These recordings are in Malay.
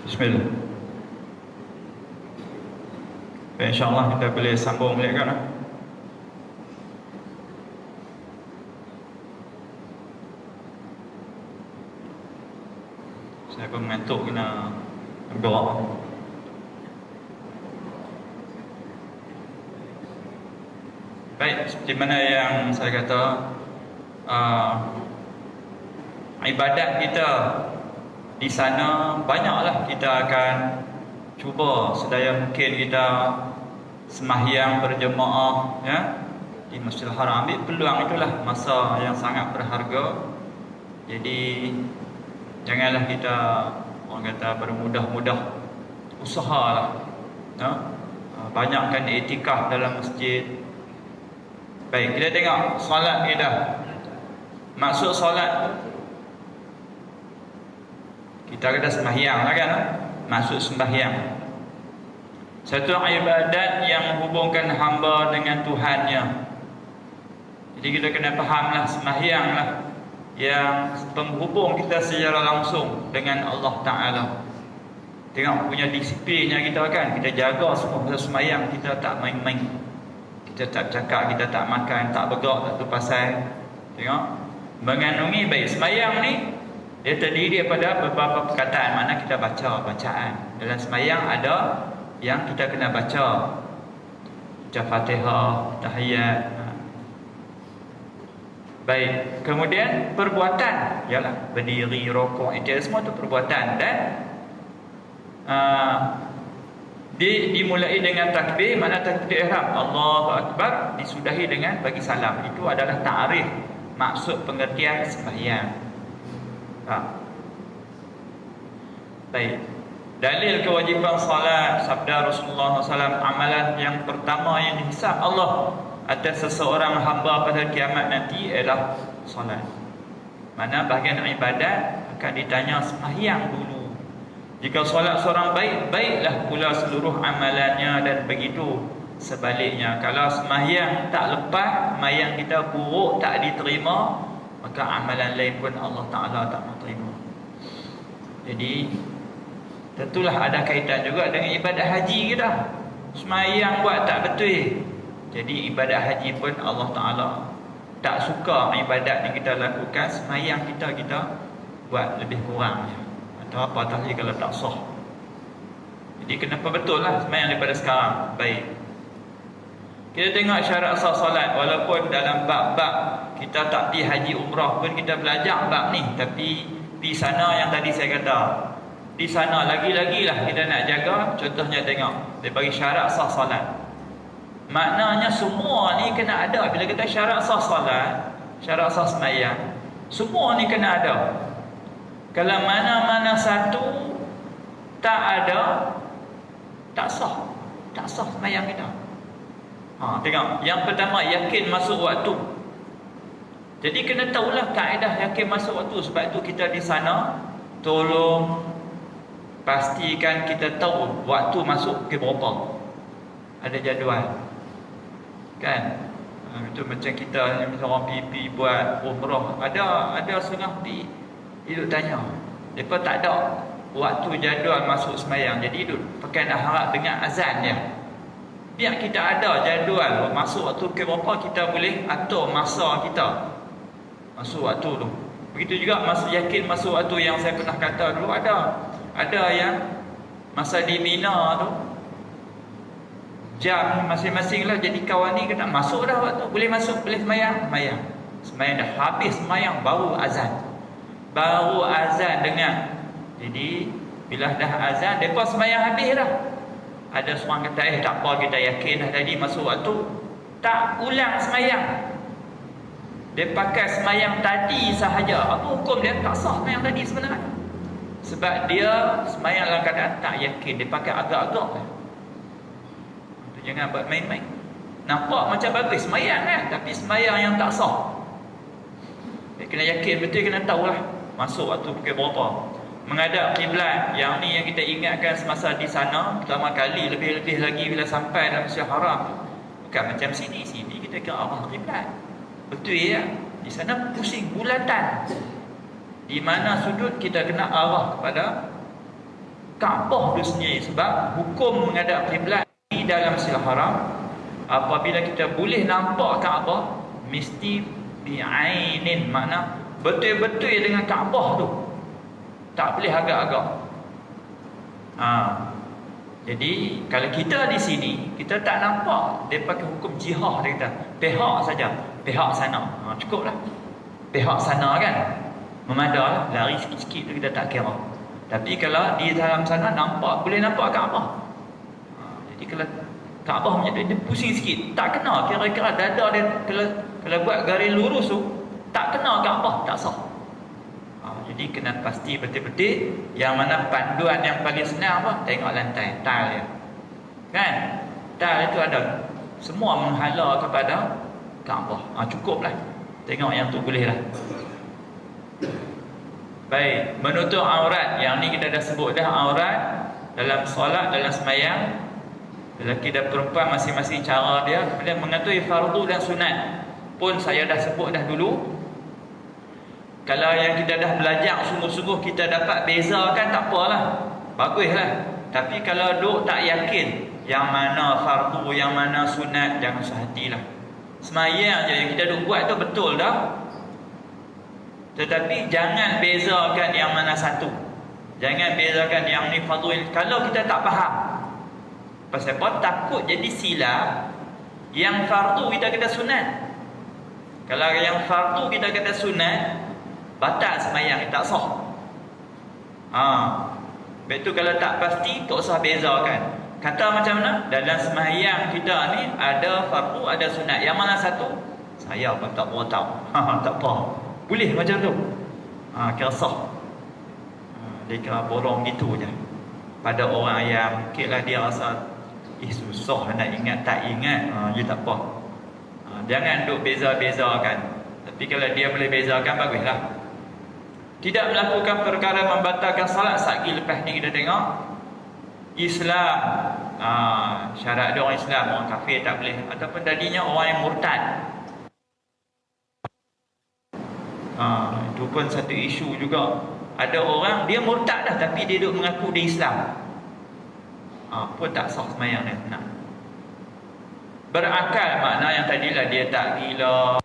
Bismillah. InsyaAllah kita boleh sambung balik kan? Saya pun mengantuk kena bergerak. Baik, seperti mana yang saya kata, ibadat kita di sana banyaklah kita akan cuba sedaya mungkin kita sembahyang berjemaah ya di Masjidil Haram. Ambil peluang itulah, masa yang sangat berharga. Jadi janganlah kita orang kata bermudah-mudah, usahalah ya, banyakkan iktikaf dalam masjid. Baik, kita tengok solat kita. Maksud solat kita kata sembahyang lah kan? Maksud sembahyang satu ibadat yang menghubungkan hamba dengan Tuhannya. Jadi kita kena fahamlah sembahyang lah yang penghubung kita secara langsung dengan Allah Ta'ala. Tengok punya disiplinnya kita kan. Kita jaga semua masa sembahyang. Kita tak main-main, kita tak cakap, kita tak makan, tak bergerak, tak terpasal. Tengok, mengandungi baik sembahyang ni, dia terdiri daripada beberapa perkataan. Mana kita baca bacaan. Dalam sembahyang ada yang kita kena baca, baca Fatihah, tahiyat. Baik, kemudian perbuatan, ialah berdiri, rokok, itu semua tu perbuatan. Dan dimulai dengan takbir. Mana takbir ihram, Allahu Akbar, disudahi dengan bagi salam. Itu adalah ta'rif, maksud pengertian sembahyang. Baik, dalil kewajipan salat, sabda Rasulullah SAW, amalan yang pertama yang dihisab Allah atas seseorang hamba pada kiamat nanti ialah salat. Mana bahagian ibadat akan ditanya sembahyang dulu. Jika solat seorang baik, baiklah pula seluruh amalannya, dan begitu sebaliknya. Kalau sembahyang tak lepas, sembahyang kita buruk, tak diterima, maka amalan lain pun Allah Ta'ala tak nak terima. Jadi tentulah ada kaitan juga dengan ibadat haji kita. Sembahyang buat tak betul, jadi ibadat haji pun Allah Ta'ala tak suka ibadat yang kita lakukan. Sembahyang kita buat lebih kurang, atau apa tadi kalau tak sah. Jadi kenapa betul lah sembahyang daripada sekarang. Baik, kita tengok syarat sah solat. Walaupun dalam bab-bab kita tak pergi haji umrah pun kita belajar bab ni, tapi di sana yang tadi saya kata, di sana lagi-lagi lah kita nak jaga. Contohnya tengok, dia bagi syarat sah solat. Maknanya semua ni kena ada. Bila kita syarat sah solat, syarat sah sembahyang, semua ni kena ada. Kalau mana-mana satu tak ada, tak sah sembahyang kita. Tengok, yang pertama, yakin masuk waktu. Jadi kena tahulah kaedah yakin masuk waktu. Sebab itu kita di sana tolong pastikan kita tahu waktu masuk ke berapa. Ada jadual kan? Itu macam kita yang orang pergi buat umrah, ada setengah duduk tanya, mereka tak ada waktu jadual masuk sembahyang. Jadi duduk pakai nak harap dengan azan dia. Biar kita ada jadual masuk waktu ke berapa, kita boleh atur masa kita masuk waktu tu. Begitu juga yakin masuk waktu yang saya pernah kata dulu. Ada yang masa di Mina tu, jam masing-masing lah. Jadi kawan ni kena masuk dah waktu, boleh masuk, boleh sembahyang dah habis sembahyang, baru azan dengar. Jadi bila dah azan, mereka sembahyang habis dah. Ada seorang kata, tak apa, kita yakin dah tadi masuk waktu, tak ulang sembahyang. Dia pakai sembahyang tadi sahaja. Apa hukum dia? Tak sah sembahyang tadi sebenarnya. Sebab dia sembahyang dalam keadaan tak yakin. Dia pakai agak-agak. Jangan buat main-main. Nampak macam bagus sembahyang kan, tapi sembahyang yang tak sah. Dia kena yakin betul, kena tahulah masuk waktu pukul berapa. Menghadap kiblat, yang ni yang kita ingatkan semasa di sana pertama kali, lebih-lebih lagi bila sampai dalam Masjidil Haram. Bukan macam sini kita ke arah kiblat. Betul ya? Di sana pusing bulatan. Di mana sudut kita kena arah kepada Kaabah tu sendiri. Sebab hukum menghadap kiblat di dalam Masjidil Haram, apabila kita boleh nampak Kaabah, mesti bi'ainin, makna betul-betul dengan Kaabah tu, tak boleh agak-agak. Jadi kalau kita di sini, kita tak nampak, dia pakai hukum jihah, dia kata pihak saja, pihak sana, cukuplah. Pihak sana kan memadai, lari sikit-sikit tu kita tak kira. Tapi kalau di dalam sana nampak, boleh nampak Kaabah. Jadi kalau Kaabah macam tu, dia pusing sikit, tak kena, kira-kira dada dia kalau buat garis lurus tu, tak kena Kaabah, tak sah. Jadi kena pasti betul-betul. Yang mana panduan yang paling senang apa? Tengok lantai, tile dia. Kan? Tile itu ada semua menghala kepada Kaabah. Cukuplah. Tengok yang tu bolehlah. Baik, menutup aurat. Yang ni kita dah sebut dah, aurat dalam solat, dalam semayang. Lelaki dan perempuan masing-masing cara dia. Kemudian mengetahui fardu dan sunat pun saya dah sebut dah dulu. Kalau yang kita dah belajar sungguh-sungguh, kita dapat bezakan, tak apalah, baguslah. Tapi kalau duk tak yakin yang mana fardu, yang mana sunat, jangan sehatilah. Semayang je yang kita duk buat tu betul dah, tetapi jangan bezakan yang mana satu. Jangan bezakan yang ni fardu. Kalau kita tak faham, pasal apa? Takut jadi silap. Yang fardu kita kata sunat. Kalau yang fardu kita kata sunat, batal semayang, tak sah. Betul, kalau tak pasti, tak usah bezakan. Kata macam mana? Dalam semayang kita ni ada fardu, ada sunat. Yang mana satu? Saya pun tak tahu. Tak apa. Boleh macam tu. Kira sah. Dia kira borong gitu je. Pada orang yang mungkinlah dia rasa susah nak ingat, tak ingat, dia tak apa. Jangan duk beza-bezakan. Tapi kalau dia boleh bezakan, baguslah. Tidak melakukan perkara membatalkan salat. Sagi lepas ni kita tengok Islam, syarat dia orang Islam, orang kafir tak boleh. Ataupun tadinya orang yang murtad, itu pun satu isu juga. Ada orang dia murtad dah, tapi dia duk mengaku dia Islam, pun tak sah semayang dia. Berakal makna yang tadilah dia tak gila,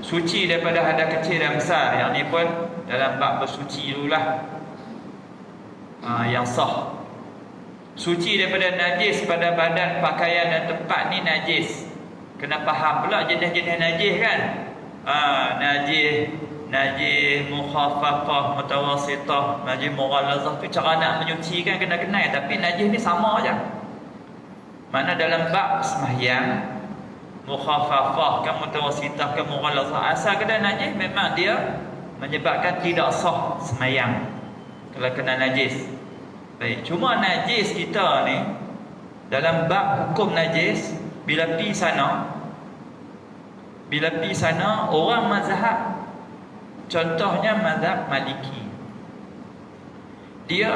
suci daripada hadas kecil dan besar. Yang ni pun dalam bab bersuci dululah, yang sah. Suci daripada najis pada badan, pakaian dan tempat ni najis. Kena faham pula jenis-jenis najis kan. Najis mukhafafah, mutawassitah, najis mughallazah tu cara nak menyucikan kena kenal. Tapi najis ni sama aja. Mana dalam bab sembahyang, mukhafafah ke mutawassitah ke mughallazah, asal kena najis memang dia menyebabkan tidak sah semayang kalau kena najis. Baik, cuma najis kita ni dalam bab hukum najis, bila pi sana orang mazhab, contohnya mazhab Maliki, dia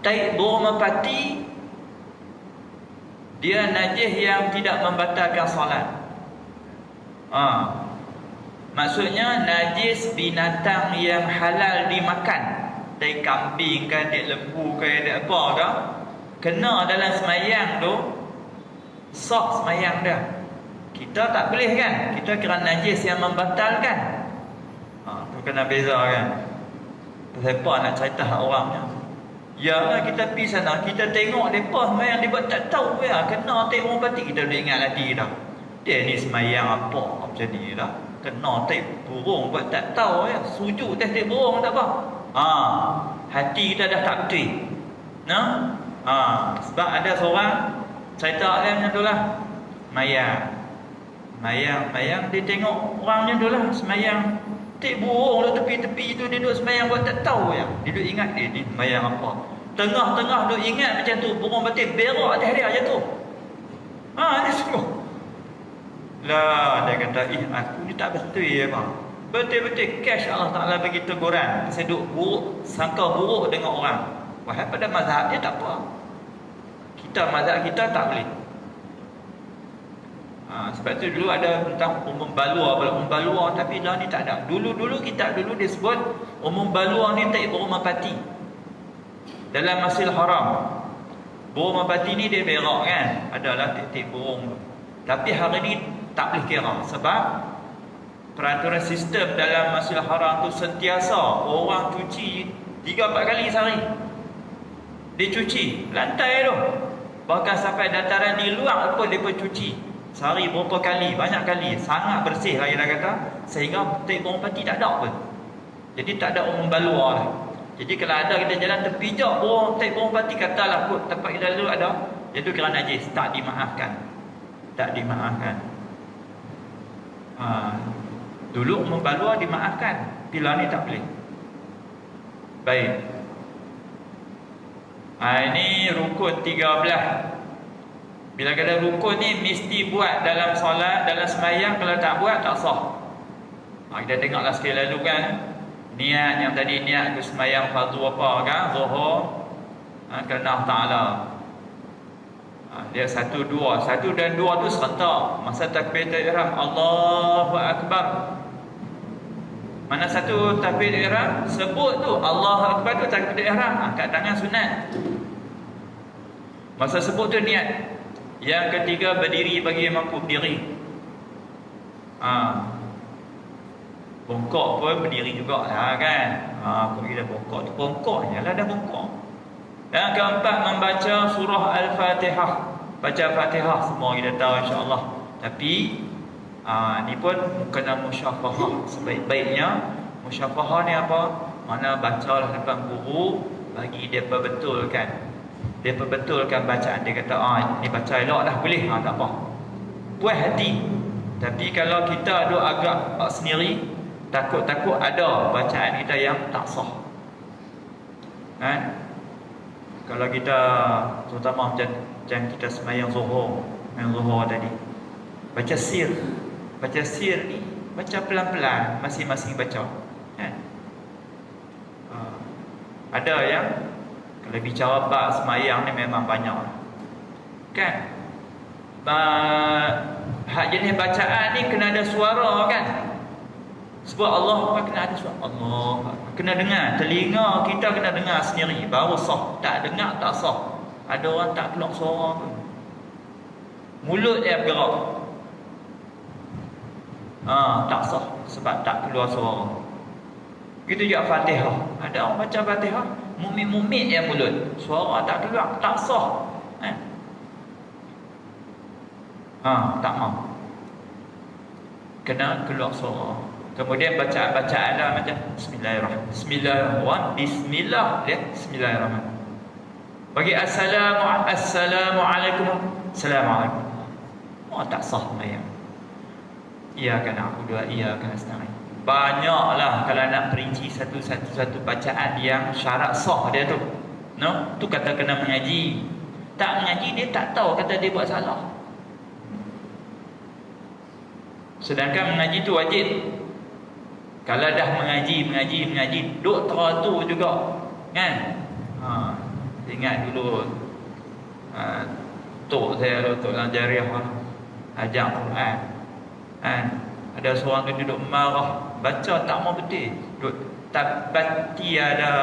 taib burung merpati, dia najis yang tidak membatalkan solat. Maksudnya najis binatang yang halal dimakan, dari kambing ke, dari lembu ke, dari apa dah, kena dalam semayang tu, sah semayang dah. Kita tak boleh kan, kita kira najis yang membatalkan. Tu kena beza kan. Siapa nak cerita orangnya? Ya, kita pergi sana, kita tengok mereka semayang, dia buat tak tahu ya, kena taib orang pati, kita dah ingat lagi dah. Dia ni semayang apa macam ni dah, kena taib burung buat tak tahu ya, sujud atas taib burung tak apa. Hati kita dah tak betul. Sebab ada seorang cerita dia macam tu lah, Mayang dia tengok orang macam tu lah, semayang taib burung lah tepi-tepi tu, dia duduk semayang buat tak tahu ya. Dia duduk ingat dia ni semayang apa. Tengah-tengah duduk ingat macam tu, burung batik berak atas dia jatuh. Dia sungguh lah, dia kata, aku ni tak betul ya bang. Betul-betul cash Allah Ta'ala bagi teguran. Saya duduk buruk, sangka buruk dengan orang. Wah, pada mazhab dia tak apa. Kita mazhab kita tak boleh. Sebab tu dulu ada tentang umum balua, tapi dah ni tak ada. Dulu kitab dulu disebut umum balua ni tak burung merpati dalam Masjidil Haram. Burung merpati ni dia berak kan, adalah titik burung tu. Tapi hari ni tak boleh kira sebab peraturan sistem dalam Masjidil Haram tu sentiasa orang cuci 3-4 kali sehari. Dia cuci lantai tu, bahkan sampai dataran di luar pun dia pun cuci sehari berapa kali, banyak kali, sangat bersih lah dia kata, sehingga titik burung merpati tak ada pun. Jadi tak ada umum balua lah. Jadi kalau ada kita jalan terpijak titik burung merpati, katalah kot tempat kita lalu ada, itu kira najis, tak dimaafkan. Dulu umum balua dimaafkan, bila ni tak boleh. Baik. Ini rukun 13. Bila kata rukun ni mesti buat dalam solat, dalam sembahyang. Kalau tak buat tak sah. Kita tengoklah sekali lalu kan, niat yang tadi, niat ke sembahyang fardu apa kan, zuhur kerana Ta'ala. Dia 1, 2. 1 dan 2 tu serta masa takbiratul ihram, Allahu Akbar. Mana satu takbiratul ihram sebut tu Allahu Akbar tu takbiratul ihram, angkat tangan sunat. Masa sebut tu niat. Yang ketiga, berdiri bagi yang mampu berdiri. Bongkok pun berdiri juga lah kan. Kalau kita bongkok tu bongkok je lah, dah bongkok. Yang keempat, membaca surah Al-Fatihah. Baca Fatihah semua kita tahu insya-Allah. Tapi ni pun kena musyafahah. Sebaik-baiknya musyafahah ni apa? Mana bacalah depan guru, bagi dia perbetulkan. Dia perbetulkan bacaan. Dia kata ni baca elok dah, boleh, tak apa, puas hati. Tapi kalau kita duk agak sendiri, takut-takut ada bacaan kita yang tak sah kan. Kalau kita terutama macam kita sembahyang zuhur, tadi baca sir ni, baca pelan-pelan, masing-masing baca kan. Ada yang kalau bicara bab semayang ni memang banyak kan. Hak jenis bacaan ni kena ada suara kan. Sebab Allah kena ada suara, Allah kena dengar, telinga kita kena dengar sendiri baru sah. Tak dengar tak sah. Ada orang tak keluar suara pun, mulut dia bergerak, tak sah sebab tak keluar suara. Begitu juga Fatihah. Ada orang baca Fatihah mumit-mumit yang mulut, suara tak keluar, tak sah tak mau, kena keluar suara. Kemudian bacaan lah macam Bismillahirrahmanirrahim, Bismillahirrahmanirrahim. Bagi Assalamualaikum, Assalamualaikum, tak sah mayang. Iyyaka na'budu wa iyyaka nasta'in. Banyaklah kalau nak perinci satu bacaan yang syarat sah dia tu. Tu kata kena mengaji. Tak mengaji dia tak tahu, kata dia buat salah. Sedangkan mengaji tu wajib. Kalau dah mengaji, duk teratur juga kan. Ingat dulu tok saya Tok Lanjariah ajar Quran kan. Ada seorang tu duduk marah, baca tak mau betul. Duduk tabat tiada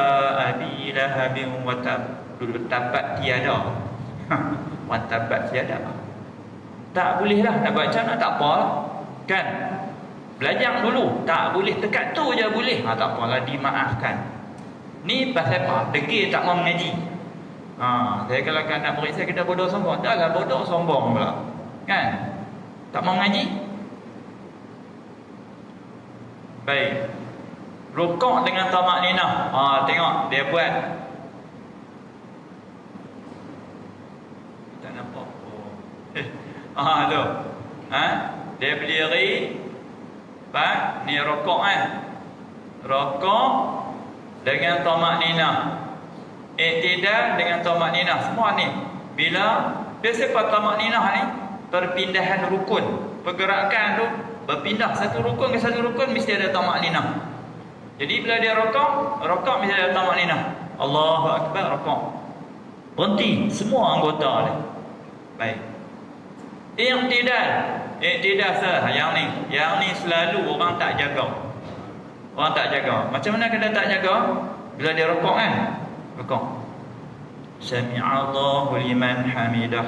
abi lahabin wa tab. Duduk tabat tiada. Wa tabat tiada. Tak boleh lah nak baca, nak tak apalah. Kan? Belajar dulu, tak boleh dekat tu je boleh. Tak apalah, dimaafkan. Ni pasal apa? Degil tak mau mengaji. Saya kalau nak murid saya kena bodoh sombong. Dah lah bodoh sombong pula. Kan? Tak mau mengaji. Baik. Rukuk dengan tamak ninah. Tengok dia buat. Tak nampak. Tu. Dia berdiri. Ni rukuk rukuk dengan tamak ninah. Iktidal dengan tamak ninah. Semua ni. Bila biasa tamak ninah ni perpindahan rukun. Pergerakan tu berpindah satu rukun ke satu rukun mesti ada tamak ninah. Jadi bila dia rukuk mesti ada tamak ninah. Allahu Akbar, rukuk. Berhenti semua anggota dia. Baik. Iktidal Iktidal salah. Yang ni selalu orang tak jaga. Orang tak jaga. Macam mana kena tak jaga? Bila dia rukuk kan? Rukuk. Sami'allahu liman hamidah.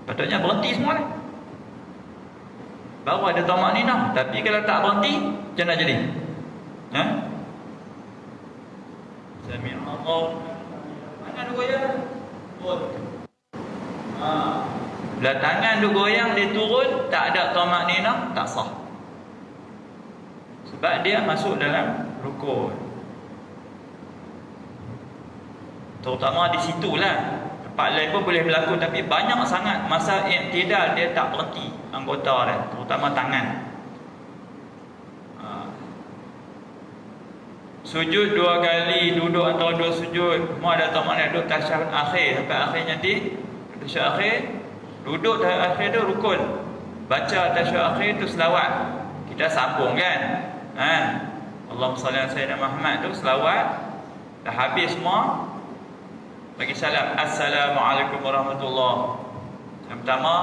Patutnya berhenti semua ni. Baru ada tamak-ninah. Tapi kalau tak berhenti, macam mana jadi? Ha? Sami'allahu. Mana ada goyang? Bila tangan dia goyang, dia turun, tak ada tamak-ninah, tak sah. Sebab dia masuk dalam rukun. Terutama di situlah. Tempat lain pun boleh berlaku, tapi banyak sangat masa iktidal dia tak berhenti anggota dia, terutama tangan. Sujud 2 kali, duduk antara 2 sujud, semua ada tak mana duduk tasyahud akhir sampai akhir nanti tasyahud akhir, duduk tasyahud akhir tu rukun, baca tasyahud akhir tu selawat, kita sambung kan, Allahumma salli ala sayyidina Muhammad tu selawat, dah habis semua bagi salam, Assalamualaikum warahmatullahi. Yang pertama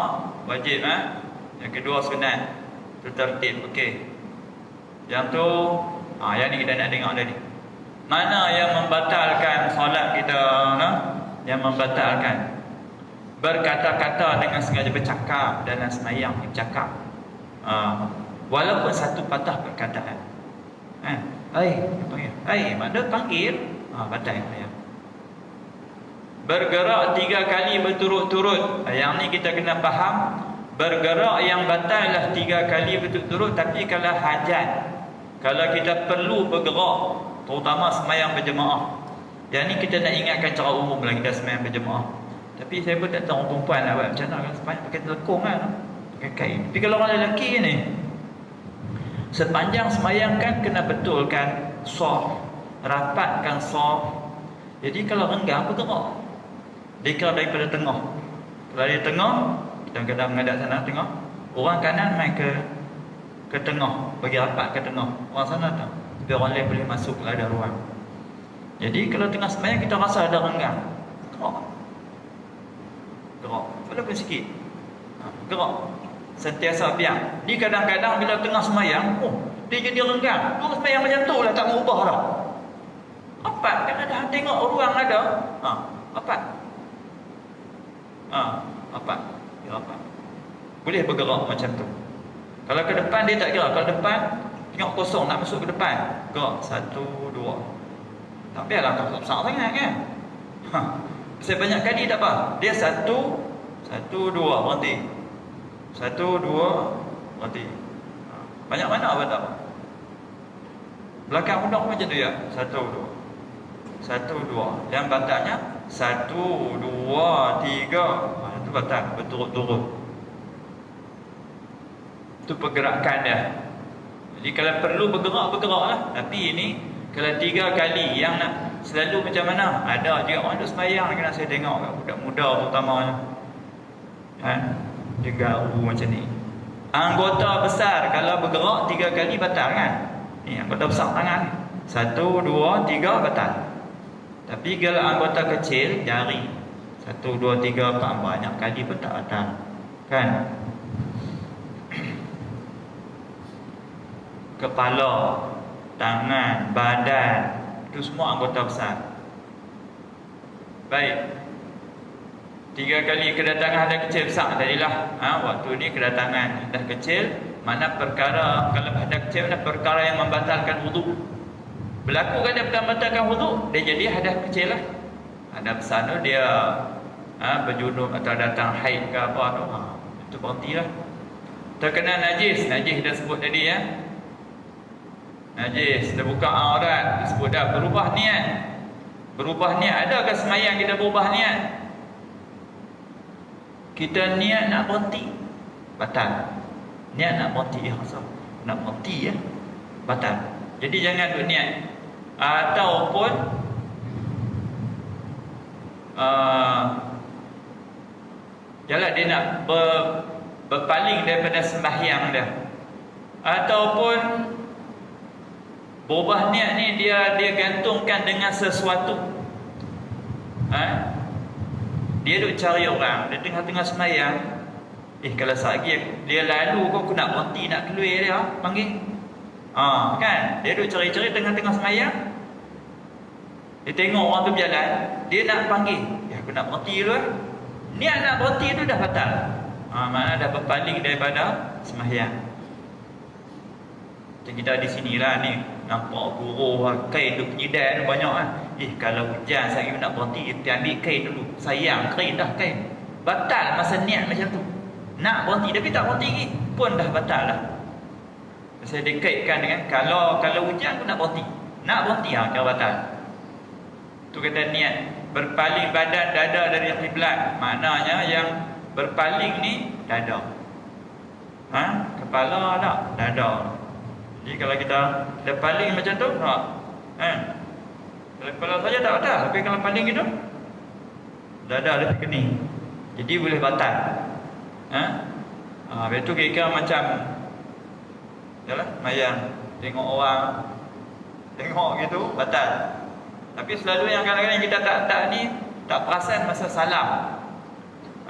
wajib, yang kedua sunat, tu tertib. Okey, yang tu yang ni kita nak tengok tadi. Mana yang membatalkan solat kita? Yang membatalkan berkata-kata dengan sengaja bercakap dalam sembahyang, bercakap. Walaupun satu patah perkataan. Mana panggil? Batal sembahyang. Bergerak 3 kali berturut-turut. Yang ni kita kena faham. Bergerak yang batal lah 3 kali berturut-turut. Tapi kalau hajat, kalau kita perlu bergerak, terutama sembahyang berjemaah. Yang ni kita nak ingatkan cara umum lah kita sembahyang berjemaah. Tapi saya pun tak tahu perempuan nak buat macam mana kan, sembahyang pakai telekung kan, pakai kain. Tapi kalau orang lelaki ni, sepanjang sembahyang kan kena betulkan saf, rapatkan saf. Jadi kalau renggang bergerak, dia daripada tengah. Kalau dia tengah, kita kadang menghadap sana tengah, orang kanan main ke tengah, bagi rapat ke tengah, orang sana tak, biar orang lain boleh masuk ke ada ruang. Jadi kalau tengah sembahyang kita rasa ada renggang, gerak walaupun sikit, gerak sentiasa biar. Ni kadang-kadang bila tengah sembahyang, dia jadi renggang, terus sembahyang macam tu lah, tak berubah dah. Apa? Kan dah tengok ruang ada, apa? Apa? Boleh bergerak macam tu. Kalau ke depan dia tak gerak. Kalau depan tengok kosong nak masuk ke depan, gerak 1, 2. Tak biarlah tak besar sangat kan. Saya banyak kali tak apa. Dia 1, 2 berhenti. 1, 2 berhenti. Banyak mana apa tak apa. Belakang undang macam tu ya. 1, 2. 1, 2. Yang batalnya 1, 2, 3. Itu batal berturut-turut. Itu pergerakan dia. Jadi kalau perlu bergeraklah. Tapi ini kalau 3 kali yang nak selalu macam mana? Ada dia orang duk sembahyang kena saya tengok kat budak muda terutamanya. Dia garu macam ni. Anggota besar kalau bergerak 3 kali batal kan? Ni anggota besar tangan. 1, 2, 3 batal. Tapi kalau anggota kecil jari 1, 2, 3, 4 banyak kali pun tak batal. Kan? Kepala, tangan, badan, itu semua anggota besar. Baik. 3 kali kedatangan ada kecil besar tadilah. Waktu ni kedatangan dah kecil. Mana perkara, kalau ada kecil mana perkara yang membatalkan wuduk. Berlaku kan dia membatalkan wuduk, dia jadi hadas kecil lah. Hadas besar tu dia berjunub atau datang haid ke apa tu, itu berhentilah. Terkena najis dah sebut tadi ya. Najis, terbuka aurat, disebut dah. Berubah niat, adakah semayang kita berubah niat? Kita niat nak berhenti, batal. Niat nak berhenti, nak berhenti ya, batal. Jadi jangan duk niat. Ataupun jalan dia nak berpaling daripada sembahyang dia, ataupun berubah niat ni dia gantungkan dengan sesuatu. Dia duk cari orang, dia tengah-tengah sembahyang, Kalau sehari dia lalu kau nak berhenti nak keluar dia, panggil. Kan? Dia duduk cari-cari tengah-tengah semayang. Dia tengok orang tu berjalan, dia nak panggil. Aku nak berhenti dulu. Niat nak berhenti tu dah batal. Mana dah berpaling daripada semayang. Kita di sinilah ni nampak buruh kain duk penyedai banyak kan. Kalau hujan saya nak berhenti, kita ambil kain dulu. Sayang kain dah kain. Batal masa niat macam tu. Nak berhenti tapi tak berhenti lagi pun dah batal lah. Saya dikaitkan dengan kalau hujan tu nak berhenti. Nak berhenti kalau batal. Tu kata niat berpaling badan dada dari kiblat. Maknanya yang berpaling ni dada. Kepala tak, dada. Jadi kalau kita paling macam tu, kalau kepala saja tak ada, tapi kalau paling gitu, dada lebih kening. Jadi boleh batal. Lepas tu kira macam, yalah, mayang tengok orang, tengok gitu batal. Tapi selalu yang kadang-kadang kita tak ni tak perasan masa salam.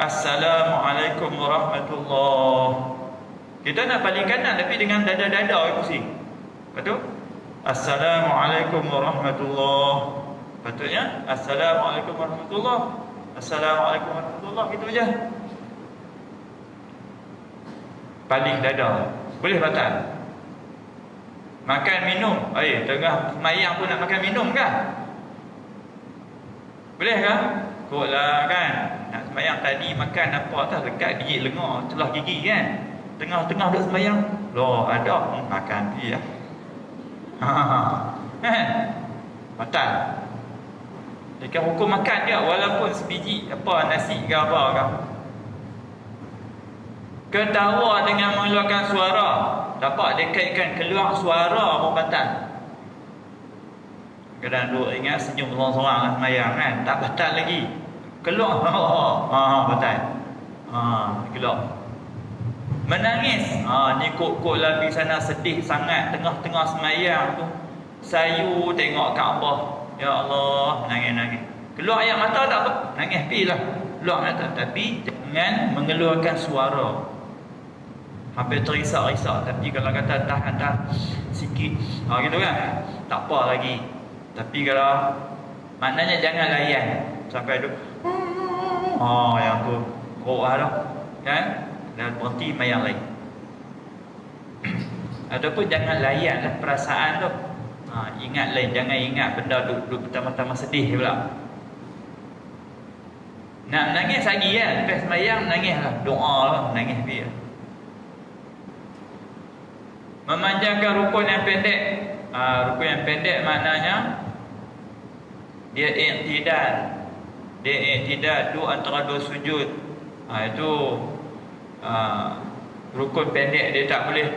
Assalamualaikum warahmatullahi. Kita nak paling kanan tapi dengan dada-dada pusing. Betul? Assalamualaikum warahmatullahi. Patutnya Assalamualaikum warahmatullahi. Assalamualaikum warahmatullahi, gitu aja. Paling dada. Boleh batal. Makan minum. Tengah semayang pun nak makan minum kan? Boleh kan? Koklah kan. Nak semayang tadi makan apa atas dekat gigit lengar, celah gigi kan? Tengah-tengah duduk semayang, loh ada makan dia. Batal. Dekat hukum makan dia walaupun sebiji apa nasi ke apa ke. Ketawa dengan mengeluarkan suara, dapat dikaitkan keluar suara pun batal. Kadang duk ingat senyum sorang-sorang semayang kan, tak batal lagi. Keluar batal. Keluar. Menangis, ni kok lagi sana sedih sangat tengah-tengah semayang tu. Sayu tengok Kaabah, ya Allah, nangis-nangis. Keluar air mata tak apa, nangis pilah. Keluar mata tapi dengan mengeluarkan suara. Hampir terisak-isak, tapi kalau kata tahan sikit, gitu kan, tak apa lagi. Tapi kalau maknanya jangan layan sampai tu, yang tu roh dah, kan? Dan berhenti mayang lain. Ataupun jangan layanlah perasaan tu. Ingat lain, jangan ingat benda duduk pertama-tama sedih pula. Nak nangis lagi kan, lepas mayang nangislah, doa lah, nangis dia. Memanjangkan rukun yang pendek. Rukun yang pendek maknanya dia i'tidal. Dia i'tidal tu antara dua sujud. Itu rukun pendek, dia tak boleh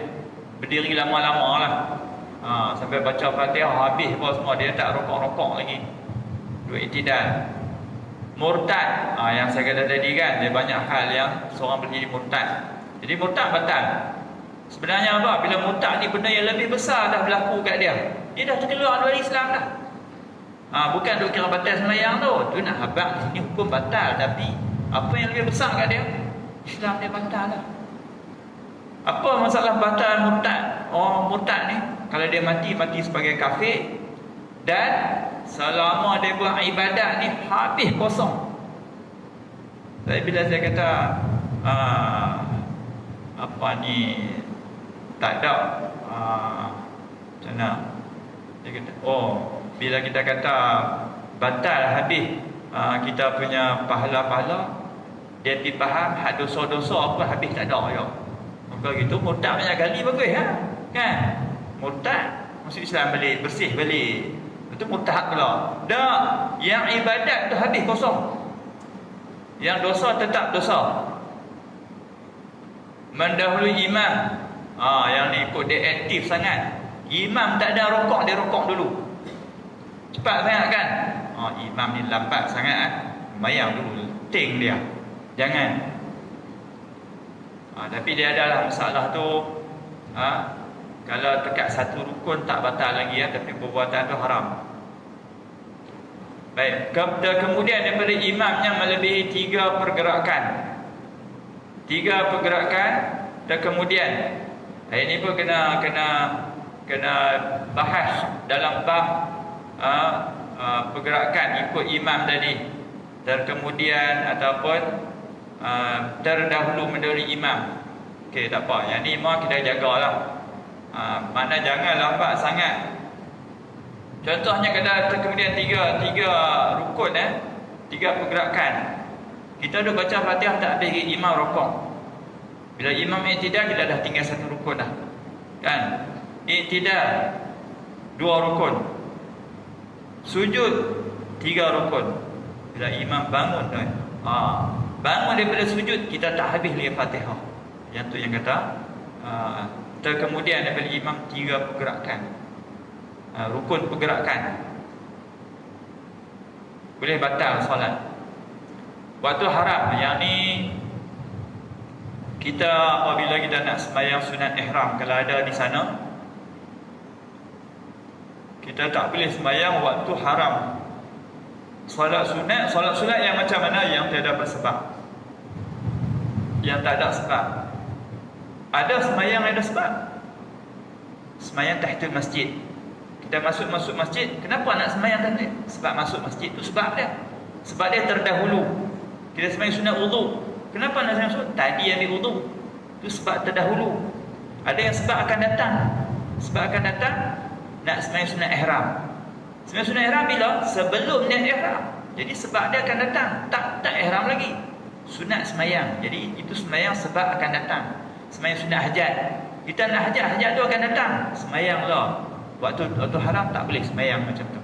berdiri lama-lama lah. Sampai baca Fatihah habis apa semua, dia tak rokok-rokok lagi. Dua i'tidal. Murtad, yang saya kata tadi kan, dia banyak hal yang seorang boleh jadi murtad. Jadi murtad batal. Sebenarnya apa? Bila murtad ni benda yang lebih besar dah berlaku kat dia, dia dah terkeluar dari Islam dah. Bukan duk kira batal sembahyang tu. Tu nak habaq di sini hukum batal, tapi apa yang lebih besar kat dia? Islam dia batal lah. Apa masalah batal murtad? Orang murtad ni kalau dia mati sebagai kafir, dan selama dia buat ibadat ni habis kosong. Tapi bila saya kata apa ni tak ada, macam mana dia kata, bila kita kata batal habis kita punya pahala-pahala, dia pergi faham hak dosa-dosa apa habis tak ada ya. Maka gitu murtad banyak kali bagus kan? Murtad masuk Islam balik, bersih balik. Itu murtad pula. Dah, yang ibadat tu habis kosong. Yang dosa tetap dosa. Mendahului imam. Yang ni ikut dia aktif sangat. Imam tak ada rokok, dia rokok dulu. Cepat sangat kan? Imam ni lambat sangat mayang dulu, ting dia. Jangan. Tapi dia adalah masalah tu. Kalau dekat satu rukun tak batal lagi tapi perbuatan tu haram. Baik, kemudian daripada imamnya melebihi 3 pergerakan. 3 3 pergerakan, dan kemudian ini pun kena bahas dalam bab pergerakan ikut imam tadi, dan kemudian ataupun terdahulu mendahului imam. Okey, tak apa, yang ni memang kita jagalah. Mana jangan lambat sangat. Contohnya kena kemudian tiga rukun, 3 pergerakan. Kita dah baca Fatihah tak habis, imam rokok. Bila imam i'tidal, kita dah tinggal 1 rukun dah. Kan? I'tidal 2 rukun. Sujud 3 rukun. Bila imam bangun dah. Bangun daripada sujud, kita tak habis lagi Fatihah. Yang tu yang kata kemudian daripada imam 3 pergerakan. Rukun pergerakan. Boleh batal solat. Waktu haram, yang ni kita apabila kita nak sembahyang sunat ihram, kalau ada di sana, kita tak boleh sembahyang waktu haram. Solat sunat yang macam mana? Yang tiada bersebab, yang tak ada sebab. Ada sembahyang ada sebab. Sembahyang tahiyatul masjid, kita masuk masjid, kenapa nak sembahyang tadi? Sebab masuk masjid tu sebab dia. Sebab dia terdahulu. Kita sembahyang sunat wudu, kenapa nak sembahyang sunat? Tadi ambil wudu, itu sebab terdahulu. Ada yang sebab akan datang. Sebab akan datang nak sembahyang sunat ihram. Sembahyang sunat ihram bila? Sebelum niat ihram. Jadi sebab dia akan datang. Tak ihram lagi, sunat sembahyang. Jadi itu sembahyang sebab akan datang. Sembahyang sunat hajat, kita nak hajat tu akan datang, sembahyanglah. Waktu haram tak boleh sembahyang macam tu.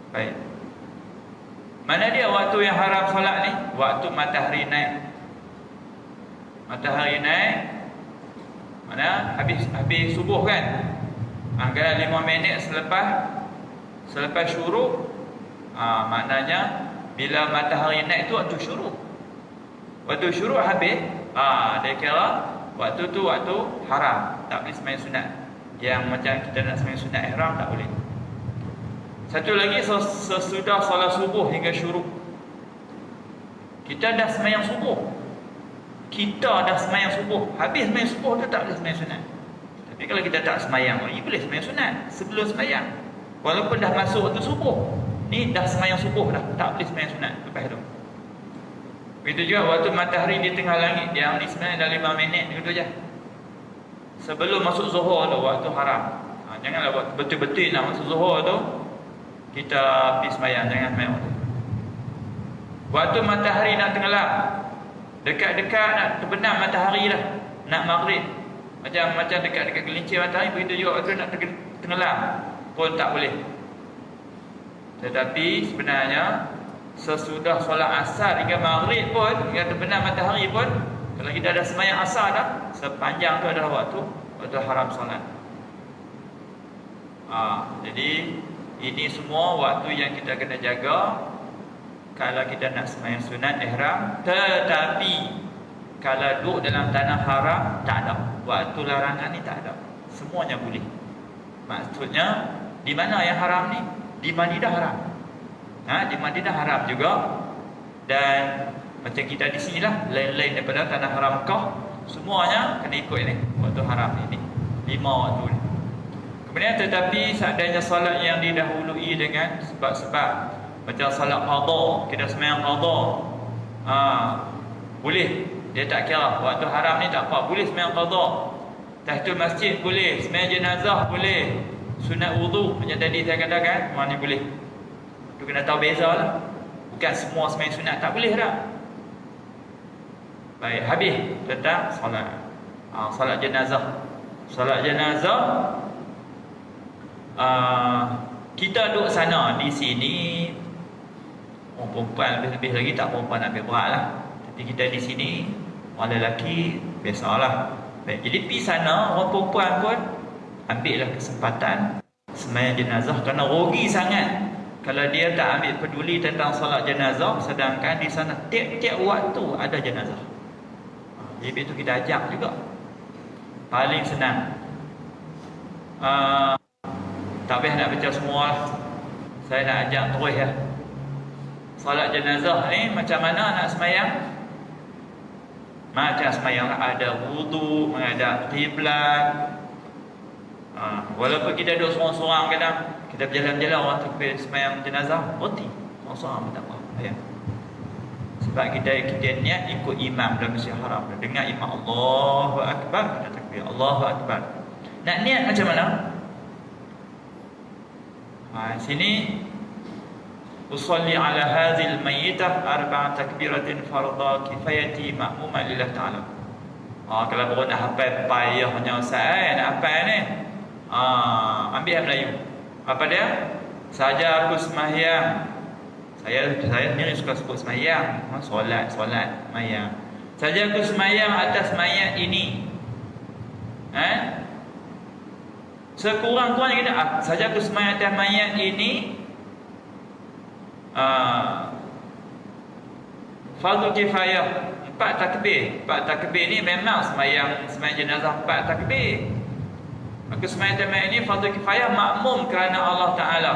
Baik. Mana dia waktu yang haram solat ni? Waktu matahari naik. Matahari naik, mana habis subuh kan? Kalau 5 minit selepas syuruk, maknanya bila matahari naik tu waktu syuruk. Waktu syuruk habis, dia kira waktu tu waktu haram, tak boleh sembahyang sunat. Yang macam kita nak sembahyang sunat ihram tak boleh. Satu lagi, sesudah solat subuh hingga syuruk, kita dah sembahyang subuh. Habis sembahyang subuh tu tak boleh sembahyang sunat. Tapi kalau kita tak sembahyang lagi, boleh sembahyang sunat sebelum sembahyang. Walaupun dah masuk waktu subuh, ni dah sembahyang subuh dah, tak boleh sembahyang sunat lepas tu. Begitu juga waktu matahari di tengah langit, yang ni sebenarnya dah 5 minit gitu je. Sebelum masuk zuhur tu waktu haram. Janganlah waktu betul-betul nak masuk zuhur tu kita pergi sembahyang, jangan sembahyang waktu. Waktu matahari nak tenggelam, dekat-dekat nak terbenam matahari dah, nak maghrib, macam dekat-dekat gelincir matahari, begitu juga waktu nak tenggelam pun tak boleh. Tetapi sebenarnya sesudah solat asar hingga maghrib pun, hingga terbenam matahari pun, kalau kita ada sembahyang asar dah, sepanjang tu adalah waktu haram solat. Jadi ini semua waktu yang kita kena jaga kalau kita nak sembahyang sunat ihram. Tetapi kalau duduk dalam tanah haram, tak ada. Waktu larangan ni tak ada. Semuanya boleh. Maksudnya, di mana yang haram ni? Di Madinah haram. Di Madinah haram juga. Dan macam kita di sini lah, lain-lain daripada tanah haram Mekah, semuanya kena ikut ni, waktu haram ini 5 waktu ni. Kemudian tetapi seadanya solat yang didahului dengan sebab-sebab, macam solat qadha, kita sembahyang qadha, boleh, dia tak kira. Waktu haram ni tak apa, boleh sembahyang qadha. Tahiyatul masjid boleh, sembahyang jenazah boleh, sunat wudu macam tadi saya katakan, mana boleh. Tu kena tahu beza lah. Bukan semua sembahyang sunat tak boleh dah. Baik, habis tentang solat. Solat jenazah. Solat jenazah, kita duduk sana, di sini orang perempuan lebih-lebih lagi, tak perempuan nak ambil berat lah. Tapi kita di sini orang lelaki biasalah. Baik, jadi pergi sana, orang perempuan pun ambillah kesempatan sembahyang jenazah, kerana rugi sangat kalau dia tak ambil peduli tentang solat jenazah, sedangkan di sana tiap-tiap waktu ada jenazah. Jadi itu kita ajak juga. Paling senang. Tak payah nak baca semua lah. Saya nak ajak terus ya. Solat jenazah ni macam mana nak semayang? Macam semayang lah, ada wudu, menghadap kiblat. Walaupun kita duduk seorang-seorang kadang, kita berjalan-jalan orang takbir semayang jenazah, berhenti seorang-seorang pun tak apa. Ya. Sebab kita niat ikut imam dalam Masjid Haram. Dengar imam Allahu Akbar, kita takbir Allahu Akbar. Nak niat macam mana? Sini usalli ala hadhil mayyitah arba'a takbiratin fardha kifayati ma'muman lillah ta'ala. Kalau baru nak hafal payahnya Ustaz, nak hafal ni. Ambil yang Melayu. Apa dia? Saja aku sembahyang. Saya sendiri suka sebut sembahyang. Solat sembahyang. Saja aku sembahyang atas mayat ini. Sekurang-kurangnya kita saja aku sembahyang atas mayat ini. Fardu kifayah 4 takbir. 4 takbir ni memang sembahyang jenazah 4 takbir. Maka sembahyang tamat ini fardu kifayah makmum kerana Allah Ta'ala.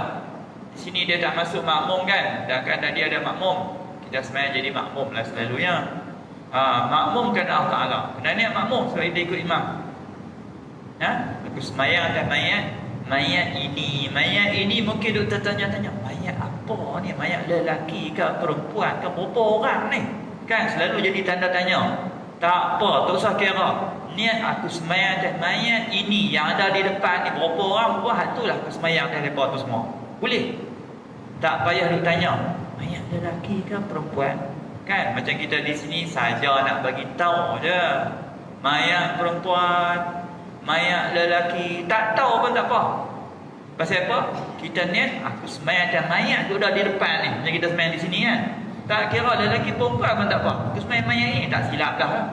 Di sini dia tak masuk makmum kan. Dan kerana dia ada makmum, kita sembahyang jadi makmum lah selalunya. Makmum kerana Allah Ta'ala. Kena niat makmum sebab dia ikut imam. Aku sembahyang atas mayat ini. Mayat ini mungkin duk tertanya-tanya, mayat apa ni? Mayat lelaki ke perempuan ke berapa orang ni? Kan selalu jadi tanda tanya. Tak apa, tak usah kira. Niat aku sembahyang atas mayat ini yang ada di depan ni, berapa orang? Itulah aku sembahyang atas mereka tu semua. Boleh. Tak payah duk tanya, mayat lelaki ke perempuan? Kan macam kita di sini saja nak bagi tahu je. Mayat perempuan, mayat lelaki, tak tahu pun tak apa. Pasal apa? Kita niat aku sembahyang atas mayat tu dah di depan ni. Macam kita sembahyang di sini kan. Tak kira lelaki perempuan pun tak apa. Aku sembahyang mayat ni tak silap dah.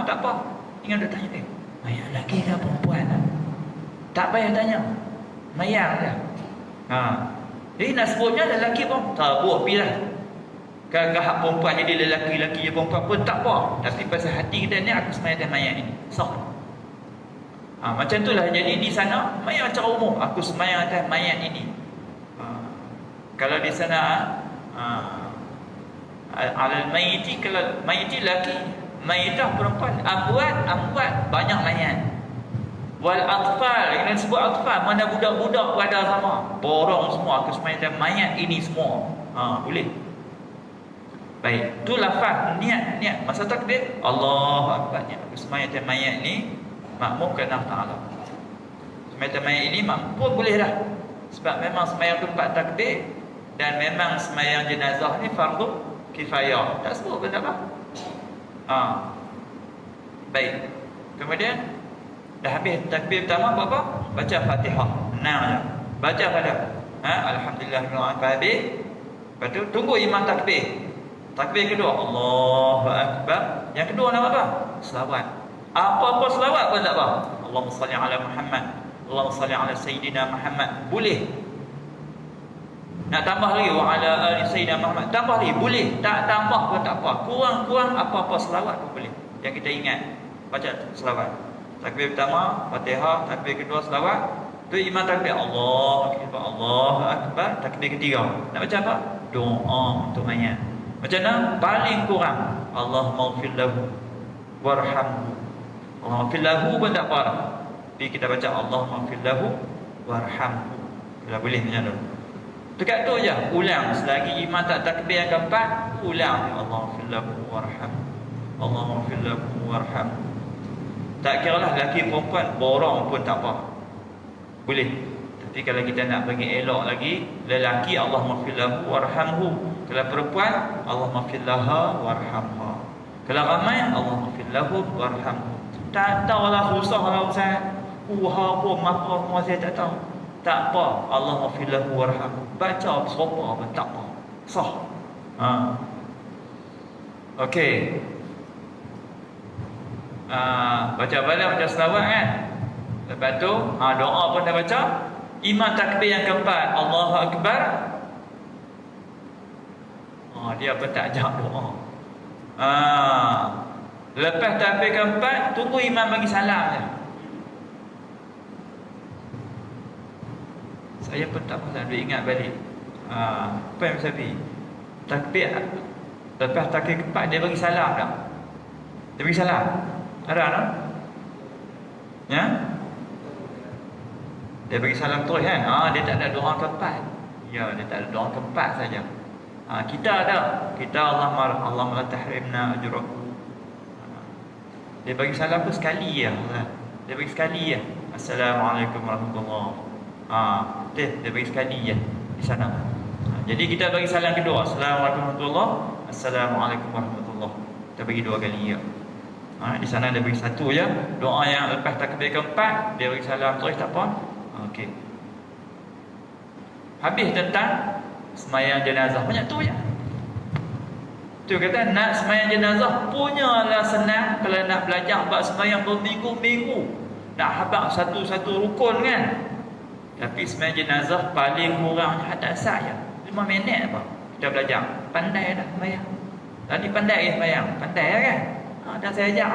Tak apa. Ingat dia tanya, mayat lelaki ke perempuan? Tak payah tanya. Mayat dah. Jadi nak sebutnya lelaki pun tak buat pi lah. Kalau perempuan jadi lelaki perempuan pun tak apa. Tapi pasal hati kita ni aku sembahyang atas mayat ni. Macam itulah. Jadi di sana mayat secara umum aku sembahyang atas mayat ini. Kalau di sana al-mayyiti, kalau mayyiti lelaki, mayyitah perempuan, amwat banyak mayat. Wal atfal, yang sebut atfal, mana budak-budak pada sama. Borong semua aku sembahyang atas mayat ini semua. Boleh. Baik, tu lafaz niat masa takbir Allahu Akbar, aku sembahyang atas mayat ni makmum kerana Allah Ta'ala. Sembahyang mayat ini makmum pun boleh dah. Sebab memang sembahyang tu 4 takbir. Dan memang sembahyang jenazah ni fardu kifayah. Tak sebut pun tak apa. Baik. Kemudian dah habis takbir pertama apa? Baca Fatihah. Je. Baca pada Alhamdulillah habis. Lepas tu tunggu imam takbir. Takbir kedua Allahu Akbar. Yang kedua nama apa? Selawat. Apa-apa selawat pun tak apa. Allahumma salli ala Muhammad, Allahumma salli ala Sayyidina Muhammad. Boleh. Nak tambah lagi wa ala ali Sayyidina Muhammad, tambah lagi boleh. Tak tambah pun tak apa. Kurang-kurang apa-apa selawat pun boleh. Yang kita ingat baca selawat. Takbir pertama Fatihah, takbir kedua selawat. Tu imam takbir Allahu Akbar, Allahu Akbar. Takbir ketiga nak baca apa? Doa untuk mayat. Macam mana? Paling kurang Allahumma ighfir lahu warhamhu. Allahumma ighfir lahu pun tak apa. Tapi kita baca Allahumma ighfir lahu warhamhu. Kalau boleh macam tu. Dekat tu je, ulang. Selagi imam tak takbir yang keempat, ulang Allahumma ighfir lahu warhamhu, Allahumma ighfir lahu warhamhu. Tak kira lah lelaki perempuan, borong pun tak apa. Boleh. Tapi kalau kita nak bagi elok lagi, lelaki Allahumma ighfir lahu warhamhu. Kalau perempuan Allahumma ighfir laha warhamha. Kalau ramai Allahumma ighfir lahu warhamhu. Tak tahulah susah lah Ustaz. Apa apa saya tak tahu. Tak apa, Allahumma ighfir lahu warhamhu. Baca serupa pun tak apa. Sah. Okey. Baca balik, baca selawat kan. Lepas tu doa pun dah baca. Imam takbir yang keempat Allahu Akbar. Dia pun tak ajak doa. Lepas takbir keempat, tunggu imam bagi salam je. Saya pun tak pernah ingat balik. Apa yang saya pergi? takbir, lepas takbir keempat dia bagi salam tak? Dia bagi salam. Ada tak? Ya? Dia bagi salam terus kan? Dia tak ada doa keempat. Ya, dia tak ada doa keempat saja. Kita ada. Kita Allah la tahrimna ajrahu. Dia bagi salam tu sekali ya. Dia bagi sekali ya. Assalamualaikum warahmatullahi. Dia bagi sekali ya di sana. Jadi kita bagi salam kedua. Assalamualaikum warahmatullahi. Assalamualaikum warahmatullahi. Kita bagi dua kali ya. Di sana dia bagi satu ya. Doa yang lepas takbir keempat, dia bagi salam terus tak apa. Okey. Habis tentang sembahyang jenazah. Banyak tu ya. Tu kata nak sembahyang jenazah punyalah senang kalau nak belajar bab sembahyang berminggu-minggu. Nak habaq satu-satu rukun kan. Tapi sembahyang jenazah paling kurang hadas saya 5 minit apa. Kita belajar. Pandai dah sembahyang. Tadi pandai ke sembahyang? Pandai kan? Dah saya ajar.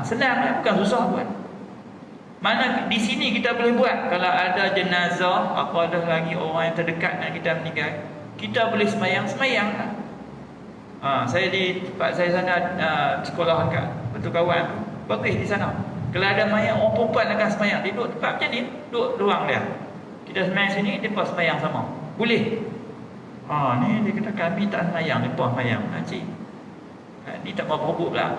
Senang kan? Bukan susah buat. Mana di sini kita boleh buat. Kalau ada jenazah, apa ada lagi orang yang terdekat dengan kita meninggal, kita boleh sembahyang lah. Saya di tempat saya sana sekolah kat betul kawan bagus di sana. Kalau ada mayat orang perempuan akan sembahyang, dia duduk tempat macam ni, duduk ruang dia. Kita sembahyang sini, depa sembahyang sama. Boleh. Ni dia kata kami tak sembahyang, depa sembahyang. Cik. Ni tak mau berebut pula.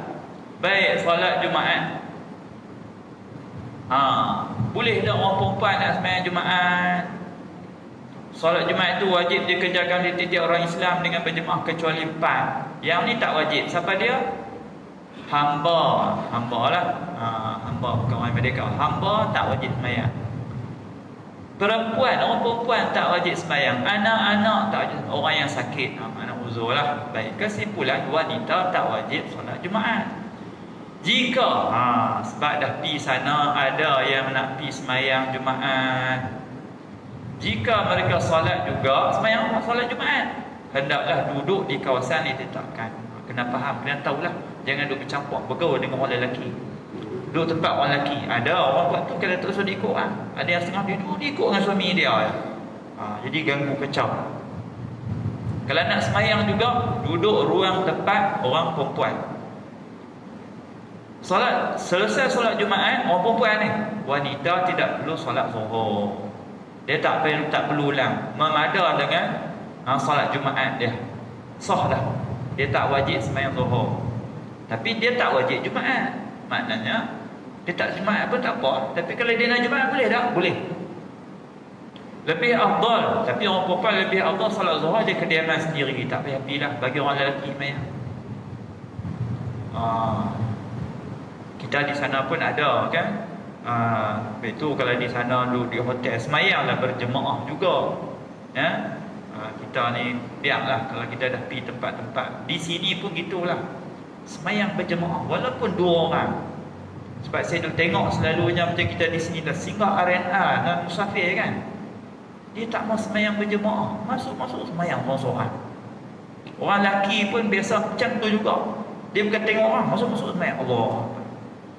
Baik, solat Jumaat. Boleh tak orang perempuan nak sembahyang Jumaat? Solat Jumaat itu wajib dikerjakan di tiap orang Islam dengan berjemaah kecuali 4. Yang ni tak wajib. Siapa dia? Hamba lah. Hamba bukan orang merdeka. Hamba tak wajib sembahyang. Orang perempuan tak wajib sembahyang. Anak-anak tak wajib. Orang yang sakit, anak uzur lah. Baik, kesimpulan wanita tak wajib solat Jumaat. Jika sebab dah pi sana ada yang nak pi sembahyang Jumaat, jika mereka solat juga sembahyang solat Jumaat, hendaklah duduk di kawasan yang ditetapkan. Kena faham, kena tahulah. Jangan duduk bercampur bergaul dengan orang lelaki. Duduk tempat orang lelaki. Ada orang buat tu kalau tak usah diikut Ada yang setengah dia duduk diikut dengan suami dia jadi ganggu kacau. Kalau nak sembahyang juga, duduk ruang tempat orang perempuan. Selesai solat Jumaat, orang perempuan ni, wanita tidak perlu solat zuhur. Dia tak perlu ulang. Memada dengan solat Jumaat dia. Sah dah. Dia tak wajib sembahyang zuhur. Tapi dia tak wajib Jumaat. Maknanya dia tak Jumaat pun tak apa. Tapi kalau dia nak Jumaat boleh tak? Boleh. Lebih afdal. Tapi orang perempuan lebih afdal solat zuhur dia kediaman sendiri. Tak payah pilih bagi orang lelaki sembahyang. Kita di sana pun ada kan. Itu kalau di sana duduk di hotel sembahyanglah berjemaah juga ya. Kita ni biarlah kalau kita dah pergi tempat-tempat di sini pun gitulah, sembahyang berjemaah walaupun 2 orang. Sebab saya dah tengok selalunya macam kita di sini dah singgah RNA dan musafir kan, dia tak mau sembahyang berjemaah, masuk sembahyang seorang-seorang. Orang lelaki pun biasa macam tu juga, dia bukan tengok orang masuk sembahyang. Allah,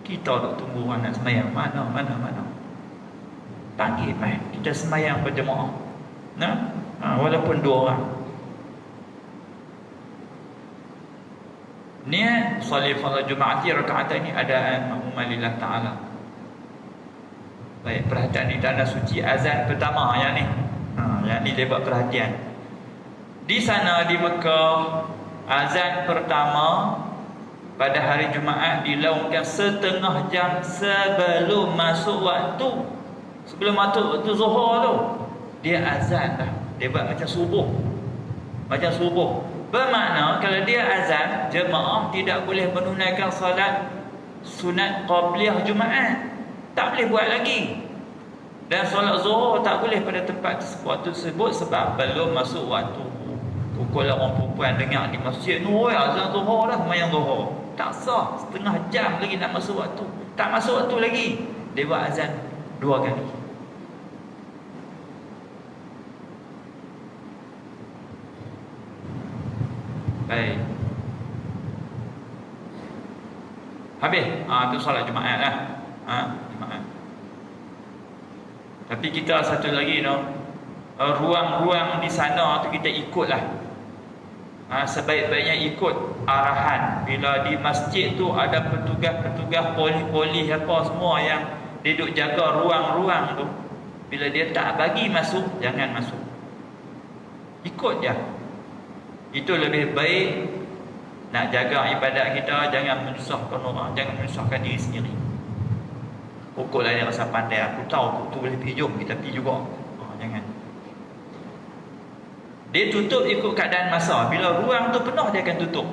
kita duk tunggu orang nak sembahyang mana. Panggil kita sembahyang berjemaah. Walaupun 2 orang. Niat solat fardu Jumaat rakaat ini adaan makmumah lillah ta'ala. Baik, perhatian di tanah suci azan pertama yang ni. Yang ni dia buat perhatian. Di sana di Mekah, azan pertama pada hari Jumaat dilaungkan setengah jam sebelum masuk waktu. Sebelum masuk waktu zuhur tu, dia azan dah. Dia buat macam subuh. Bermakna kalau dia azan, jemaah tidak boleh menunaikan solat sunat qabliyah Jumaat. Tak boleh buat lagi. Dan solat zuhur tak boleh pada tempat waktu tersebut sebab belum masuk waktu. Kalau orang perempuan dengar di masjid, azan zuhur dah, sembahyang zuhur. Tak sah, setengah jam lagi nak masuk waktu. Tak masuk waktu lagi, dia buat azan 2 kali. Baik. Habis. Itu solat Jumaat lah. Jumaat. Tapi kita satu lagi ruang-ruang di sana tu kita ikutlah. sebaik-baiknya ikut arahan. Bila di masjid tu ada petugas-petugas polis-polis apa semua yang duduk jaga ruang-ruang tu, bila dia tak bagi masuk, jangan masuk, ikut je. Itu lebih baik. Nak jaga ibadat kita, jangan menyusahkan orang, jangan menyusahkan diri sendiri. Pokoklah dia rasa pandai, aku tahu aku tu boleh pergi, jom kita pergi juga. Jangan. Dia tutup ikut keadaan masa. Bila ruang tu penuh, dia akan tutup.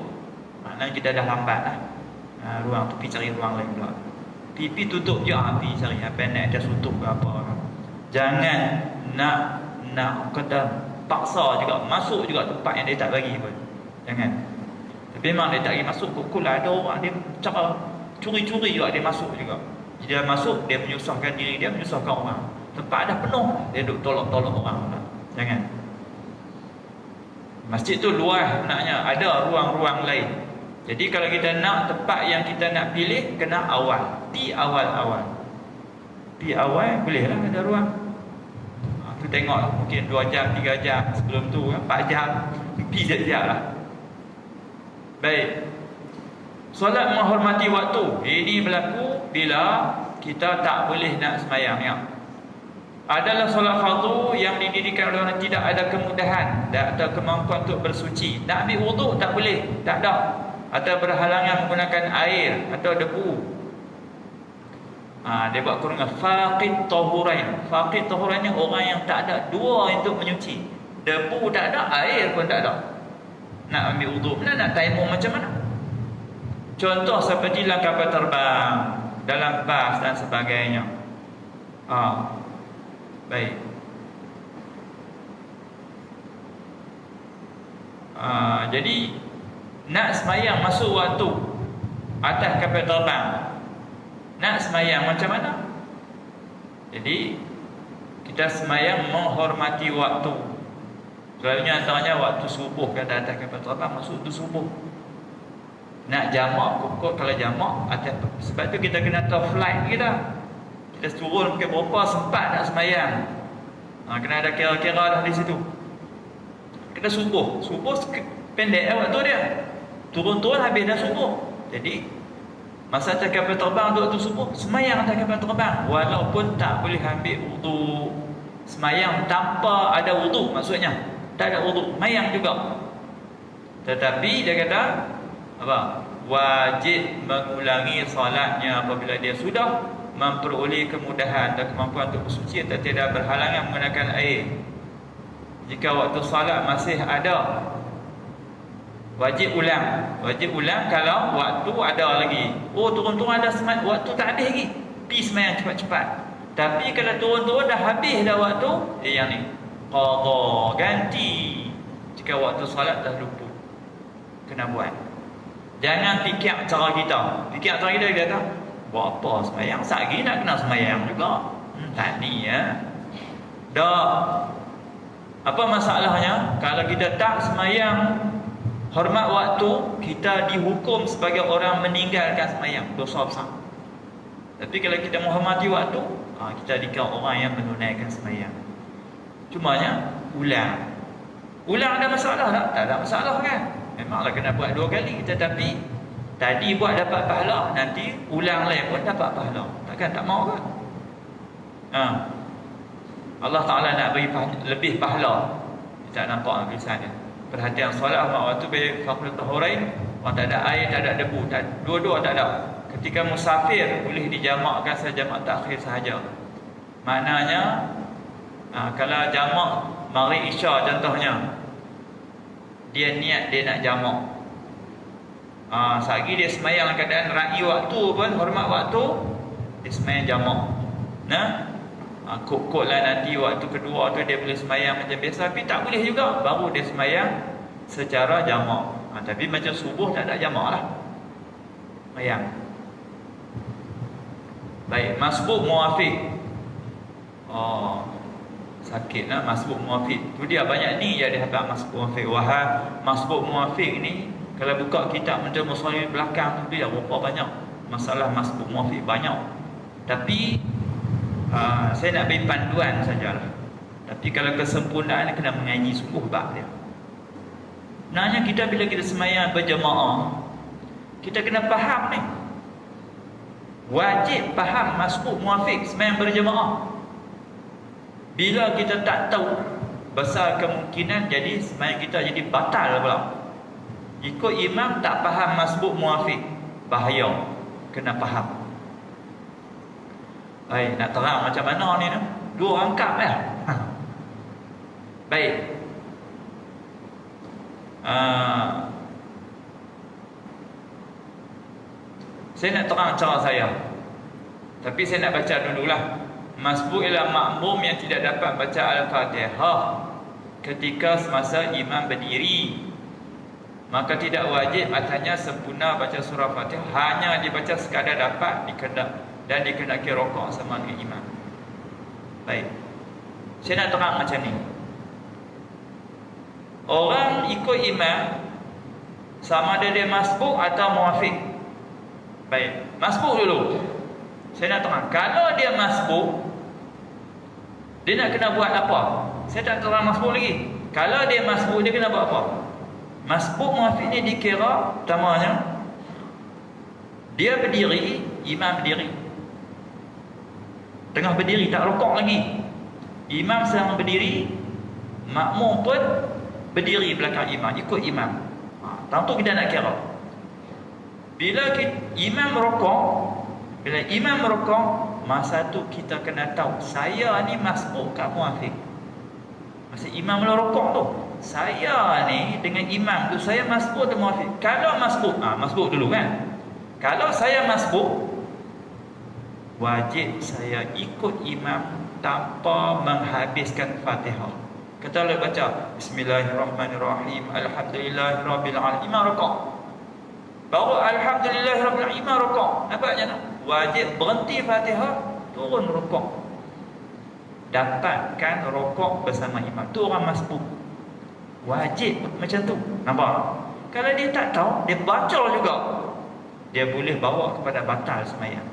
Maknanya kita dah lambat lah. Ruang tu pergi cari ruang lain pula. Pergi tutup je, pergi cari apa yang nak ada tutup ke apa. Jangan nak kata paksa juga, masuk juga tempat yang dia tak bagi pun. Jangan. Tapi memang dia tak bagi masuk, kukul lah. Ada orang dia cara curi-curi juga, dia masuk juga. Dia masuk, dia menyusahkan diri dia, menyusahkan orang. Tempat dah penuh, dia duduk tolak-tolak orang. Jangan. Masjid tu luas sebenarnya, ada ruang-ruang lain. Jadi kalau kita nak tempat yang kita nak pilih, kena awal. Pi awal-awal. Pi awal, bolehlah ada ruang. Aku tengok mungkin 2 jam, 3 jam sebelum tu, 4 jam. Pi sekejap lah. Baik. Solat menghormati waktu. Ini berlaku bila kita tak boleh nak sembahyang, ya. Adalah solat fardu yang didirikan oleh orang tidak ada kemudahan, tak ada kemampuan untuk bersuci. Nak ambil wuduk tak boleh, tak ada. Atau berhalangan menggunakan air atau debu. Dia buat kurungan faqid tahurain. Faqid tahurainnya orang yang tak ada dua untuk menyuci. Debu tak ada, air pun tak ada. Nak ambil wuduk, nak tayammum macam mana? Contoh seperti dalam kapal terbang, dalam bas dan sebagainya. Baik. Jadi nak semayang masuk waktu atas kapal terbang, nak semayang macam mana? Jadi kita semayang menghormati waktu. Selalunya antaranya waktu subuh, kata atas kapal terbang masuk tu subuh. Nak jamak pokok, kalau jamak atas, sebab tu kita kena tahu flight kita. Kita turun mungkin berapa sempat nak semayang. Kena ada kira-kira dah di situ. Kena subuh. Subuh pendek waktu dia. Turun-turun habis dah subuh. Jadi masa atas kapal terbang tu waktu subuh, semayang atas kapal terbang. Walaupun tak boleh ambil wudu. Semayang tanpa ada wudu, maksudnya tak ada wudu, semayang juga. Tetapi dia kata apa? Wajib mengulangi solatnya apabila dia sudah memperoleh kemudahan dan kemampuan untuk bersuci atau tidak berhalangan menggunakan air. Jika waktu solat masih ada, wajib ulang. Wajib ulang kalau waktu ada lagi. Turun-turun ada waktu tak habis lagi, pergi semayang cepat-cepat. Tapi kalau turun-turun dah habis dah waktu, yang ni qadha, ganti. Jika waktu solat dah luput, kena buat. Jangan fikir cara kita. Fikir cara kita kata, buat apa semayang? Sehari nak kena semayang juga. Tak ni ya. Dah. Apa masalahnya? Kalau kita tak semayang hormat waktu, kita dihukum sebagai orang meninggalkan semayang. Dosa besar. Tapi kalau kita menghormati waktu, kita dikira orang yang menunaikan semayang. Cumanya ulang. Ulang ada masalah tak? Tak ada masalah kan? Memanglah kena buat 2 kali. Tetapi tadi buat dapat pahala, nanti ulang lain pun dapat pahala. Takkan tak mau kan? Allah Ta'ala nak beri lebih pahala. Kita nampak tulisannya. Perhatian solat mak waktu bagi faqid tahurain. Orang tak ada air, tak ada debu, dua-dua tak ada. Ketika musafir boleh dijamakkan sejamak takhir sahaja. Maknanya kalau jamak maghrib isya contohnya, dia niat dia nak jamak. Sehari dia semayang keadaan ra'i waktu pun, hormat waktu, dia semayang jamak. Kok lah nanti waktu kedua tu dia boleh semayang macam biasa, tapi tak boleh juga, baru dia semayang secara jamak. Tapi macam subuh tak ada jamak lah, semayang. Baik, masbuk muafiq. Sakit lah masbuk muafiq. Tu dia banyak ni dia dapat masbuk muafiq. Masbuk muafiq ni kalau buka kitab macam musnad belakang tu dia berapa banyak masalah masbuk muafiq, banyak. Tapi saya nak beri panduan sajalah. Tapi kalau kesempurnaan kena mengaji sungguh bab dia. Sebenarnya kita bila kita semayang berjemaah, kita kena faham ni. Wajib faham masbuk muafiq semayang berjemaah. Bila kita tak tahu, besar kemungkinan jadi semayang kita jadi batal pula. Ikut imam tak faham masbuk muafiq, bahaya. Kena faham. Baik, nak terang macam mana ni? Dua rangkap lah. Baik. Saya nak terang cara saya, tapi saya nak baca dululah. Masbuk ialah makmum yang tidak dapat baca Al-Fatihah ketika semasa imam berdiri, maka tidak wajib atasnya sempurna baca surah Fatihah, hanya dibaca sekadar dapat dan dikehendaki rokok sama dengan imam. Baik, saya nak terang macam ni. Orang ikut imam sama ada dia masbuk atau muafiq. Baik, masbuk dulu. Saya nak terang, kalau dia masbuk, dia nak kena buat apa? Saya tak terang masbuk lagi. Kalau dia masbuk, dia kena buat apa? Masbuk muafiq ni dikira utamanya dia berdiri, imam berdiri. Tengah berdiri, tak rokok lagi. Imam sedang berdiri, makmum pun berdiri belakang imam, ikut imam. Tentu kita nak kira. Bila imam merokok, masa tu kita kena tahu, saya ni masbuk kat muafiq. Masa imam merokok tu, saya ni dengan imam tu, saya masbuk atau muafiq? Kalau masbuk, masbuk dulu kan. Kalau saya masbuk, wajib saya ikut imam tanpa menghabiskan Fatihah. Kita boleh baca Bismillahirrahmanirrahim, Alhamdulillahirabbil alamin, imam rokok. Baru Alhamdulillahirabbil alamin, imam rokok. Nampaknya tak? Wajib berhenti Fatihah, turun rokok. Dapatkan rokok bersama imam. Tu orang masbuk. Wajib macam tu. Nampak? Kalau dia tak tahu, dia baca juga, dia boleh bawa kepada batal semayang.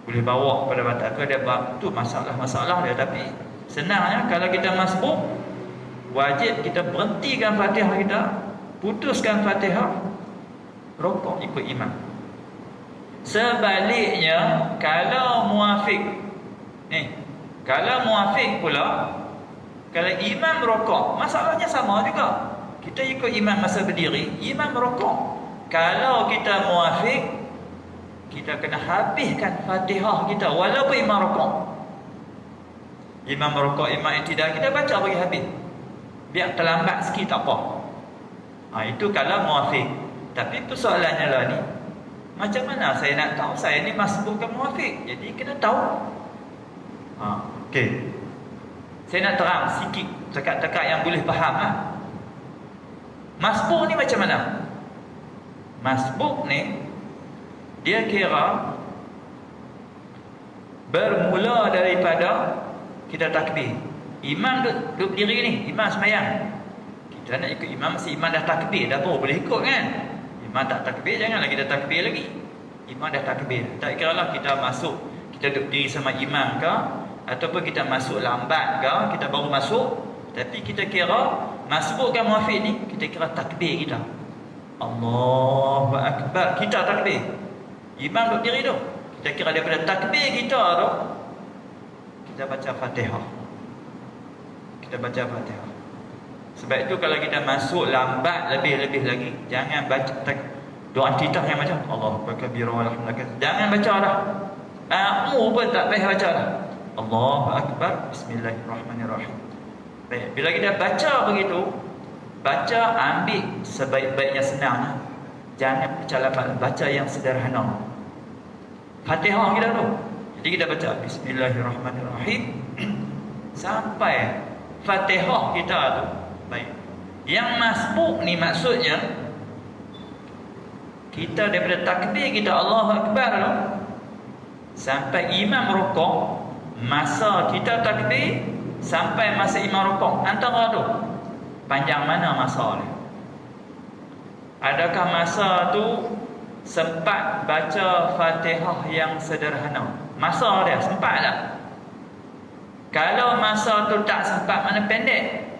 Boleh bawa kepada batal. Kalau dia tu masalah dia. Tapi senangnya kalau kita masbuk, wajib kita berhentikan Fatihah kita, putuskan Fatihah, rokok ikut imam. Sebaliknya, kalau muafiq kalau muafiq pula, kalau imam rokok, masalahnya sama juga. Kita ikut imam masa berdiri, imam rokok. Kalau kita muafiq, kita kena habiskan Fatihah kita walaupun imam rokok. Imam rokok, imam i'tidal, kita baca bagi habis. Biar terlambat sikit tak apa. Itu kalau muafiq. Tapi persoalannya lah ni, macam mana saya nak tahu saya ni masbuk ke muafiq? Jadi kena tahu. Okey. Saya nak terang sikit dekat-dekat yang boleh faham lah. Masbuk ni macam mana? Masbuk ni dia kira bermula daripada kita takbir. Imam duduk berdiri ni, imam semayang. Kita nak ikut imam, mesti imam dah takbir, dah tahu boleh ikut kan? Imam tak takbir, janganlah kita takbir lagi. Imam dah takbir. Tak kira lah kita masuk, kita duduk berdiri sama imam ke, ataupun kita masuk lambat ke, kita baru masuk. Tapi kita kira masbuk kan muafiq ni, kita kira takbir kita. Allahu Akbar, kita takbir. Imam duduk diri tu, kita kira daripada takbir kita tu, kita baca Fatihah. Kita baca Fatihah. Sebab itu kalau kita masuk lambat lebih-lebih lagi, jangan baca doa iftitah yang macam Allahu Akbar walhamdulillah. Jangan baca dah. Pun tak payah baca dah. Allahu Akbar, Bismillahirrahmanirrahim. Baik, bila kita baca begitu, baca ambil sebaik-baiknya senang. Jangan baca lambat, baca yang sederhana. Fatihah kita tu. Jadi kita baca Bismillahirrahmanirrahim sampai Fatihah kita tu. Baik. Yang masbuk ni maksudnya kita daripada takbir kita Allahu Akbar tu sampai imam rukuk, masa kita takbir sampai masa imam rukuk, antara tu panjang mana masa ni? Adakah masa tu sempat baca Fatihah yang sederhana? Masa dia sempat tak? Kalau masa tu tak sempat, mana pendek,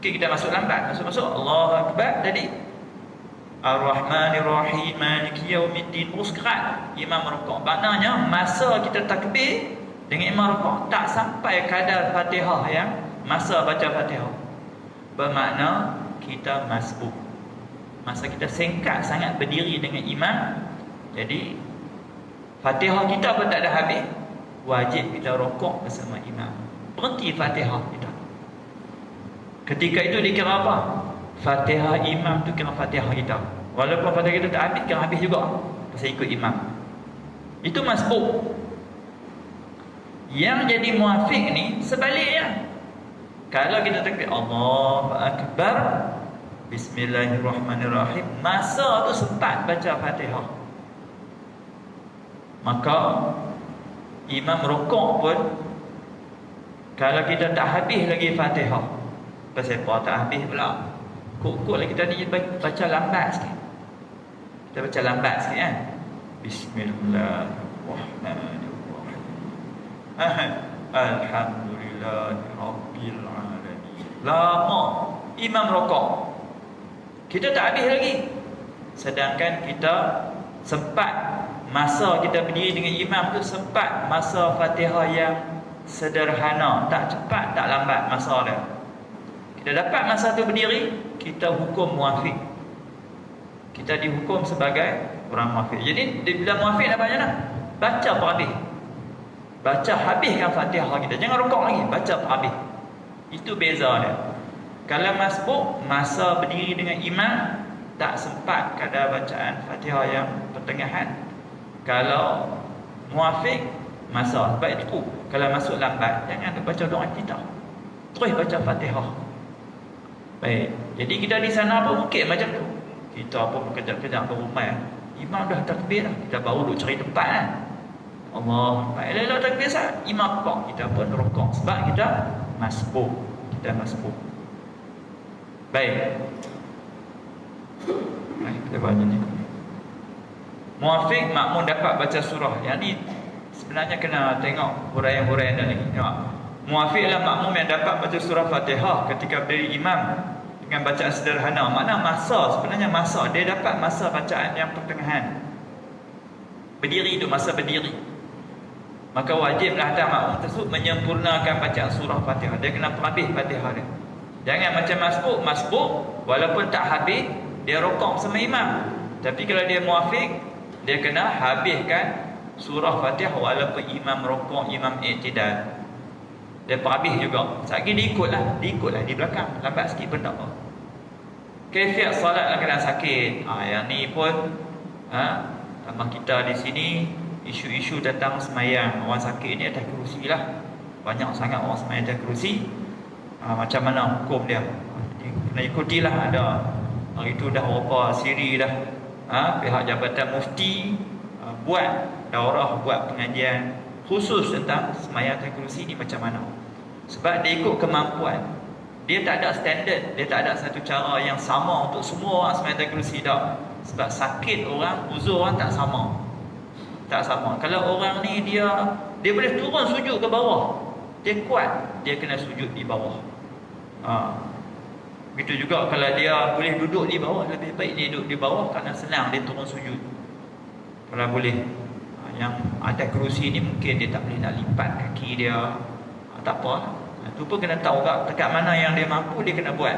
Mungkin kita masuk lambat, masuk Allahu Akbar tadi Ar-Rahmanir-Rahim Maliki Yaumiddin Usqat imam rukuk. Maknanya masa kita takbir dengan imam rukuk tak sampai kadar Fatihah yang masa baca Fatihah. Bermakna kita masbuk. Masa kita singkat sangat berdiri dengan imam. Jadi Fatihah kita pun tak ada habis, wajib kita rukuk bersama imam. Berhenti Fatihah kita. Ketika itu dikira apa? Fatihah imam tu kira Fatihah kita. Walaupun Fatihah kita tak habis, kira habis juga. Pasal ikut imam. Itu masbuk. Yang jadi muafiq ni sebaliknya. Kalau kita takbir Allahu Akbar, Bismillahirrahmanirrahim, masa tu sempat baca Fatihah, maka imam rukuk pun kalau kita tak habis lagi Fatihah, pasal apa tak habis pula? Kok lah kita ni baca lambat sikit. Kita baca lambat sikit kan. Bismillahirrahmanirrahim. Alhamdulillahirabbil alamin. Lama imam rukuk, kita tak habis lagi. Sedangkan kita sempat masa kita berdiri dengan imam tu sempat masa Fatihah yang sederhana, tak cepat tak lambat masa dia. Kita dapat masa tu berdiri, kita hukum muafiq. Kita dihukum sebagai orang muafiq. Jadi bila muafiq nak macam mana? Baca per habis. Baca habiskan Fatihah kita. Jangan rukuk lagi, baca per habis. Itu beza dia. Kalau masbuk, masa berdiri dengan imam tak sempat kadar bacaan Fatihah yang pertengahan. Kalau muafiq, masa. Sebab itu kalau masuk lambat, jangan baca doa kita, terus baca Fatihah. Baik, jadi kita di sana pun mungkin macam tu. Kita apa kejap-kejap ke rumah, imam dah takbir dah, kita baru duk cari tempat kan. Allah, elok takbir sah, imam rukuk, kita pun rukuk sebab kita masbuk. Kita masbuk. Baik. Baik, kita baca ni. Muafiq makmum dapat baca surah. Yang ni sebenarnya kena tengok huraian-huraian dah lagi. Tengok. Muafiq adalah makmum yang dapat baca surah Fatihah ketika berdiri imam dengan bacaan sederhana. Makna masa, sebenarnya masa dia dapat masa bacaan yang pertengahan. Berdiri itu masa berdiri. Maka wajiblah atas makmum tersebut menyempurnakan bacaan surah Fatihah. Dia kena habis Fatihah dia. Jangan macam masbuk walaupun tak habis dia rukuk sama imam. Tapi kalau dia muafiq, dia kena habiskan surah Fatihah walaupun imam rukuk, imam i'tidal. Dia habis juga. Sekali dia ikutlah di belakang. Lambat sikit pun tak apa. Kaifiat solat dalam keadaan sakit. Yang ni pun tambah kita di sini isu-isu tentang semayang. Orang sakit ni atas kerusi lah. Banyak sangat orang semayang atas kerusi. Macam mana hukum dia? Kena ikutilah. Ada hari tu dah berapa siri dah. Pihak Jabatan Mufti buat daurah, buat pengajian khusus tentang semayang atas kerusi ni macam mana. Sebab dia ikut kemampuan. Dia tak ada standard, dia tak ada satu cara yang sama untuk semua orang semayang atas kerusi dah. Sebab sakit orang, uzur orang tak sama. Tak sama. Kalau orang ni dia boleh turun sujud ke bawah, dia kuat, dia kena sujud di bawah. Begitu juga kalau dia boleh duduk di bawah, lebih baik dia duduk di bawah kerana senang dia turun sujud. Kalau boleh. Yang ada kerusi ni mungkin dia tak boleh nak lipat kaki dia, tak apa. Itu pun kena tahu dekat mana yang dia mampu, dia kena buat.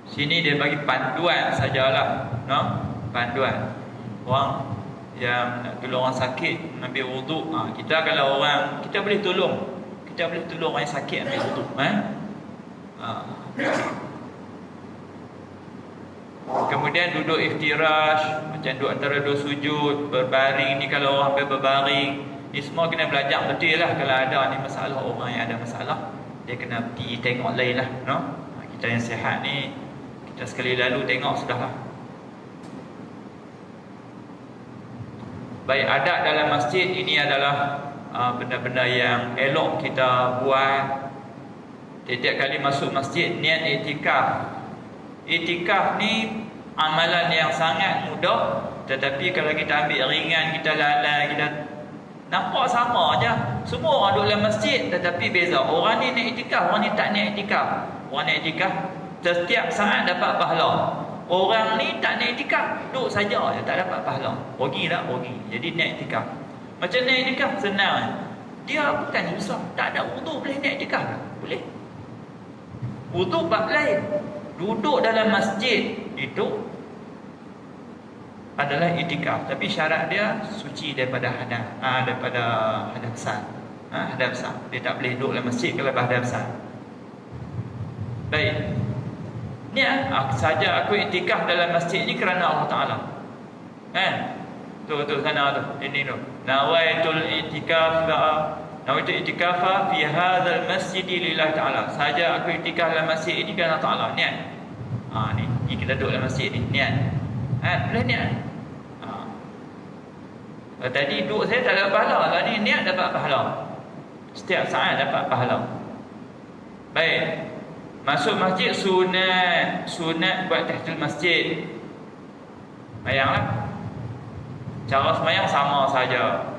Sini dia bagi panduan sajalah, no? Panduan. Orang yang nak tolong orang sakit ambil wuduk. Kita kalau orang, kita boleh tolong orang yang sakit ambil wuduk. Kemudian duduk iftirash, macam duduk antara dua sujud, berbaring ni kalau orang sampai berbaring, ni semua kena belajar betul lah. Kalau ada ni masalah, orang yang ada masalah, dia kena pergi tengok lain lah, no? Kita yang sihat ni, kita sekali lalu tengok sudahlah. Baik, adat dalam masjid ini adalah benda-benda yang elok kita buat. Setiap kali masuk masjid, niat iktikaf. Iktikaf ni amalan yang sangat mudah, tetapi kalau kita ambil ringan, kita lalai, kita Nampak sama aja. Semua orang duduk dalam masjid, tetapi beza. Orang ni naik iktikaf, orang ni tak naik iktikaf. Orang naik iktikaf setiap saat dapat pahala. Orang ni tak naik iktikaf, duduk saja je tak dapat pahala. Rugi tak? Rugi. Jadi naik iktikaf. Macam naik iktikaf senang. Dia bukan susah. Tak ada wudu boleh naik iktikaf tak? Boleh. Wudu bab lain. Duduk dalam masjid itu adalah iktikaf, tapi syarat dia suci daripada hadas, daripada hadas besar. Hadas besar. Dia tak boleh duduk dalam masjid kalau hadas besar. Baik. Ni saja aku iktikaf dalam masjid ni kerana Allah Taala. Kan? Tu sana tu. Ini tu. Nawaitul itikafa fi hadzal masjid lillahi ta'ala. Saja aku iktikaf dalam masjid ini kerana Allah Taala. Niat. Ni kita duduk dalam masjid ni, niat. Boleh niat. Tadi duduk saya tak dapat pahala, lah ni niat dapat pahala. Setiap saat dapat pahala. Baik. Masuk masjid sunat buat tahiyatul masjid. Bayanglah. Cara sembahyang sama saja.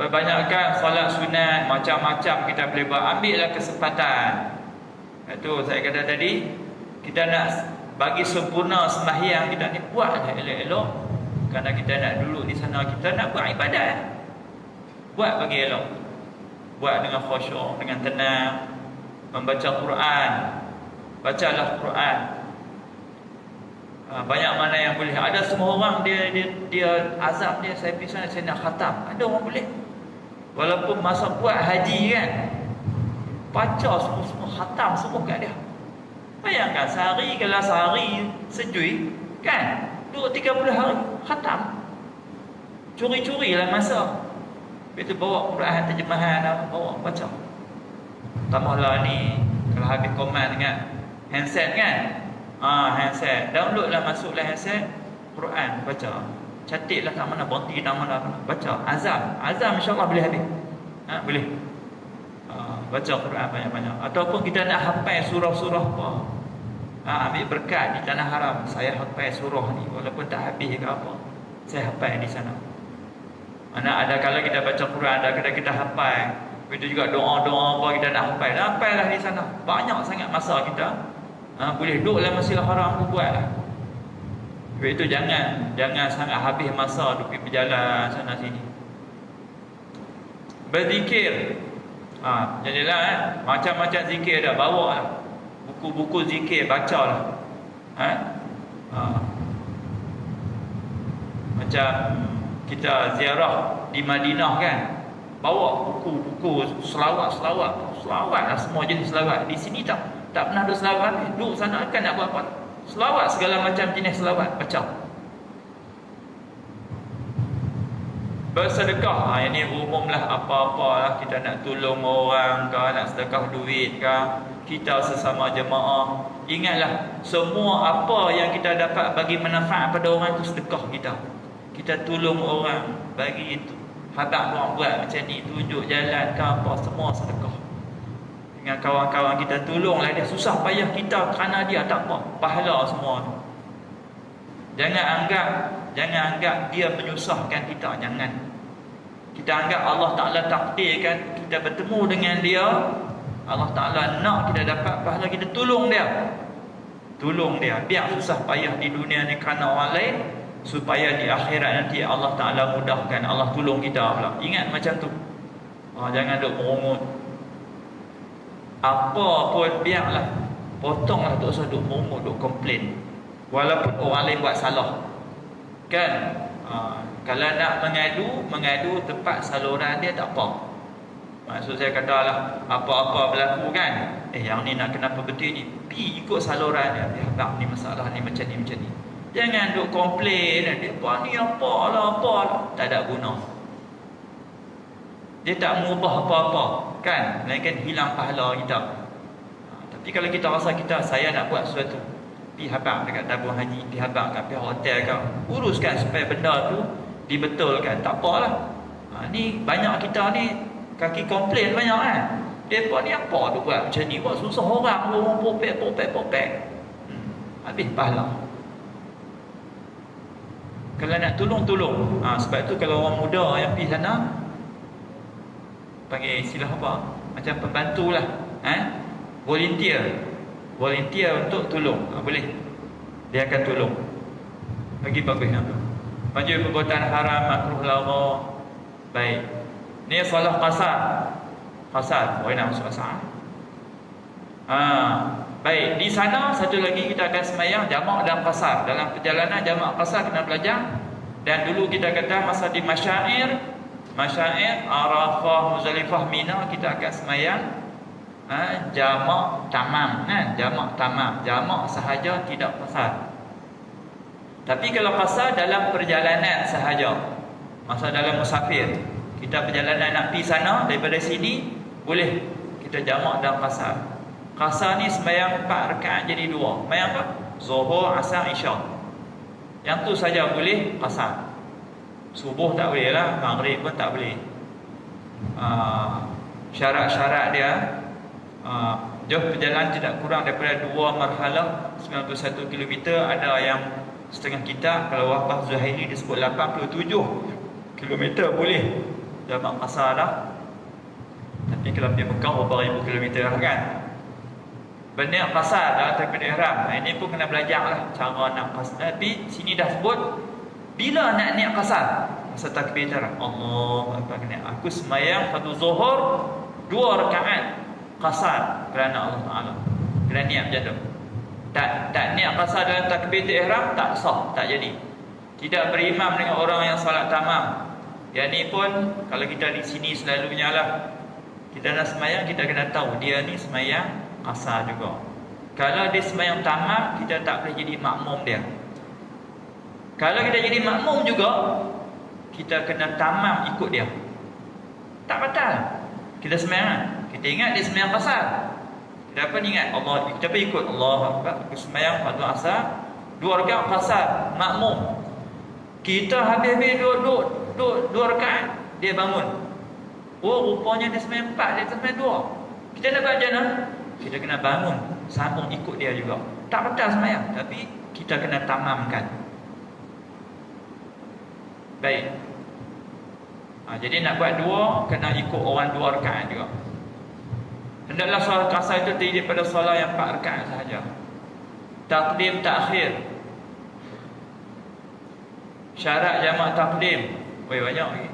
Kebanyakan solat sunat macam-macam kita boleh buat. Ambillah kesempatan. Itu saya kata tadi, kita nak bagi sempurna sembahyang kita ni, buatlah elok-elok. Kerana kita nak duduk di sana, kita nak buat ibadat. Buat bagi elok. Buat dengan khusyuk, dengan tenang. Membaca Quran. Bacalah Quran. Banyak mana yang boleh. Ada semua orang dia azab dia, saya pergi sana, saya nak khatam. Ada orang boleh. Walaupun masa buat haji kan, baca semua khatam semua kat dia. Bayangkan sehari, kalau sehari sejui kan, 30 hari khatam. Curi-curilah masa. Lepas tu bawa Quran terjemahan, bawa baca. Tambahlah ni, kalau habis koman dengan handset kan, handset, downloadlah, masuklah handset, Quran baca. Catiklah tak mana berhenti, tak mana baca. Azam insya-Allah boleh habis. Boleh. Baca Quran banyak-banyak. Ataupun kita nak hafal surah-surah apa, ambil berkat di tanah haram. Saya hafal surah ni walaupun tak habis ke apa, saya hafal di sana. Mana ada kalau kita baca Quran, ada kadang kita hafal. Begitu juga doa-doa apa kita nak hafal. Hafallah di sana. Banyak sangat masa kita. Boleh duduk dalam Masjidil Haram pun buatlah. Sebab itu jangan sangat habis masa duduk berjalan sana sini. Berzikir. Jadilah macam-macam zikir dah, bawa lah. Buku-buku zikir, bacalah. Macam kita ziarah di Madinah kan, bawa buku-buku selawat lah, semua jenis selawat. Di sini tak pernah ada selawat. Duduk sana kan nak buat apa? Selawat, segala macam jenis selawat baca. Bersedekah, ini umumlah, apa-apa lah kita nak tolong orang ke, nak sedekah duit ke, kita sesama jemaah. Ingatlah, semua apa yang kita dapat bagi manfaat pada orang itu sedekah kita. Kita tolong orang, bagi itu habaq orang buat macam ni, tunjuk jalan ke apa, semua sedekah. Dengan kawan-kawan kita, tolonglah dia, susah payah kita kerana dia tak apa, pahala semua tu. Jangan anggap dia menyusahkan kita. Jangan. Kita anggap Allah Ta'ala takdirkan kita bertemu dengan dia, Allah Ta'ala nak kita dapat pahala, kita tolong dia. Tolong dia, biar susah payah di dunia ni kerana orang lain, supaya di akhirat nanti Allah Ta'ala mudahkan, Allah tolong kita pula. Ingat macam tu. Jangan duk merungut. Apa pun biarlah, potonglah, tak usah duk merungut, duk komplain. Walaupun orang lain buat salah kan, kalau nak mengadu tempat saluran dia tak apa. Maksud saya katalah, apa-apa berlaku kan, yang ni nak kenapa betul ni, pergi ikut saluran dia. Bang ni masalah ni macam ni. Jangan duk komplain, dia ni apalah, tak ada guna. Dia tak mengubah apa-apa kan, melainkan hilang pahala kita. Tapi kalau kita rasa saya nak buat sesuatu, pergi habaq dekat tabung haji, pergi habaq kat pihak hotel kan, uruskan supaya benda tu dibetulkan. Tak apalah. Ni banyak kita ni kaki komplain banyak kan. Depa ni apa tu buat macam ni, buat susah orang popek. Habis pahala. Kalau nak tolong. Sebab tu kalau orang muda yang pergi sana, panggil istilah apa? Macam pembantu lah. Volunteer untuk tolong. Boleh. Dia akan tolong. Bagi bagus tu. Maju perbuatan haram, makruh lara. Baik. Ni solat qasar. Boleh nak masuk qasar. Baik, di sana satu lagi kita akan semayang jamak dan qasar. Dalam perjalanan jamak qasar kena belajar. Dan dulu kita kata masa di masyair, Arafah, Muzdalifah, Mina, kita akan semayang jamak tamam, jamak sahaja, tidak qasar. Tapi kalau qasar dalam perjalanan sahaja, masa dalam musafir, kita perjalanan nak pergi sana daripada sini, boleh kita jamak dan qasar. Qasar ni sembahyang 4 rakaat jadi 2. Sembahyang apa? Zuhur, Asar, Isya. Yang tu saja boleh qasar. Subuh tak boleh lah, Maghrib pun tak boleh. Syarat-syarat dia, jauh perjalanan tidak kurang daripada 2 marhalah, 91 km. Ada yang setengah kitab, kalau Wahbah Zuhaili disebut 87 km boleh jamak qasar dah. Tapi kalau dia Mekah berapa ribu kilometer lah kan. Benda qasar dalam takbir ihram, ini pun kena belajar lah cara nak qasar. Tapi sini dah sebut bila nak niat qasar, masa takbir ihram. Allahu akbar, aku sembahyang fardu zuhur 2 rakaat qasar kerana Allah Taala. Kena niat macam tu. Tak niat qasar dalam takbir ihram tak sah, tak jadi. Tidak berimam dengan orang yang solat tamam. Yang ni pun kalau kita di sini selalunya lah, kita nak sembahyang kita kena tahu dia ni sembahyang qasar juga. Kalau dia sembahyang tamam, kita tak boleh jadi makmum dia. Kalau kita jadi makmum juga, kita kena tamam ikut dia. Tak batal. Kita sembahyang, kita ingat dia sembahyang qasar. Kita pun ingat Allah, kita pun ikut Allah Akbar, aku sembahyang fardu asar 2 rakaat qasar, makmum. Kita habis-habis duduk 2 rakaat, dia bangun. Oh, rupanya dia sembahyang 4, dia sembahyang 2. Kita nak buat macam mana? Kita kena bangun, sambung ikut dia juga. Tak batal sembahyang, tapi kita kena tamamkan. Baik. Jadi nak buat 2, kena ikut orang 2 rakaat juga. Hendaklah solat qasar itu terdiri pada solat yang 4 rakaat sahaja. Taqdim, takhir. Syarat jamak taqdim, banyak lagi.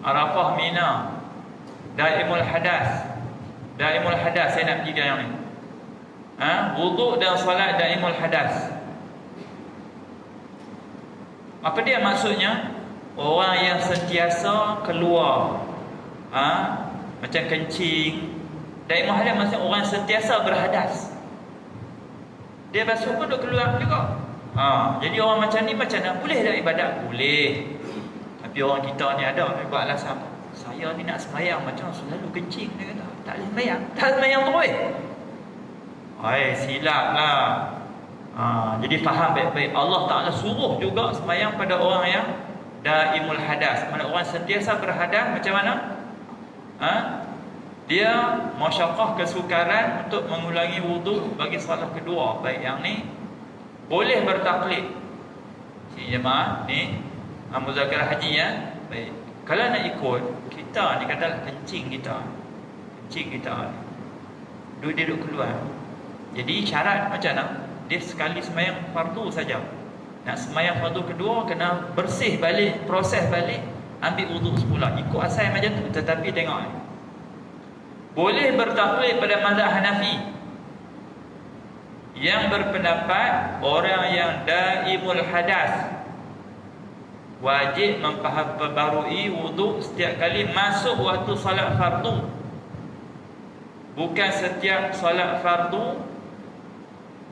Arafah, Mina, Daimul Hadas. Daimul Hadas, saya nak pergi yang ni. Wuduk dan solat Daimul Hadas. Apa dia maksudnya? Orang yang sentiasa keluar, macam kencing. Daimul Hadas maksudnya orang yang sentiasa berhadas. Dia basuh pun duk keluar juga. Jadi orang macam ni macam mana? Boleh tak ibadat? Boleh. Tapi orang kita ni ada buat alasan, saya ni nak sembahyang macam selalu kencing. Dia kata tak boleh sembahyang. Tak sembahyang terus. Silap lah. Jadi faham baik-baik. Allah Ta'ala suruh juga sembahyang pada orang yang daimul hadas. Mana orang sentiasa berhadas macam mana? Dia masyaqqah kesukaran untuk mengulangi wuduk bagi solat kedua. Baik yang ni boleh bertaklid. Si jemaah ni muzakarah haji ya. Baik. Kalau nak ikut, kita ni katalah kencing kita dia duduk keluar. Jadi syarat macam mana? Dia sekali sembahyang fardu saja. Nak sembahyang fardu kedua kena bersih balik, proses balik, ambil wuduk semula. Ikut asal macam tu. Tetapi tengok, boleh bertaklid pada mazhab Hanafi yang berpendapat orang yang daimul hadas wajib memperbarui wuduk setiap kali masuk waktu solat fardu. Bukan setiap solat fardu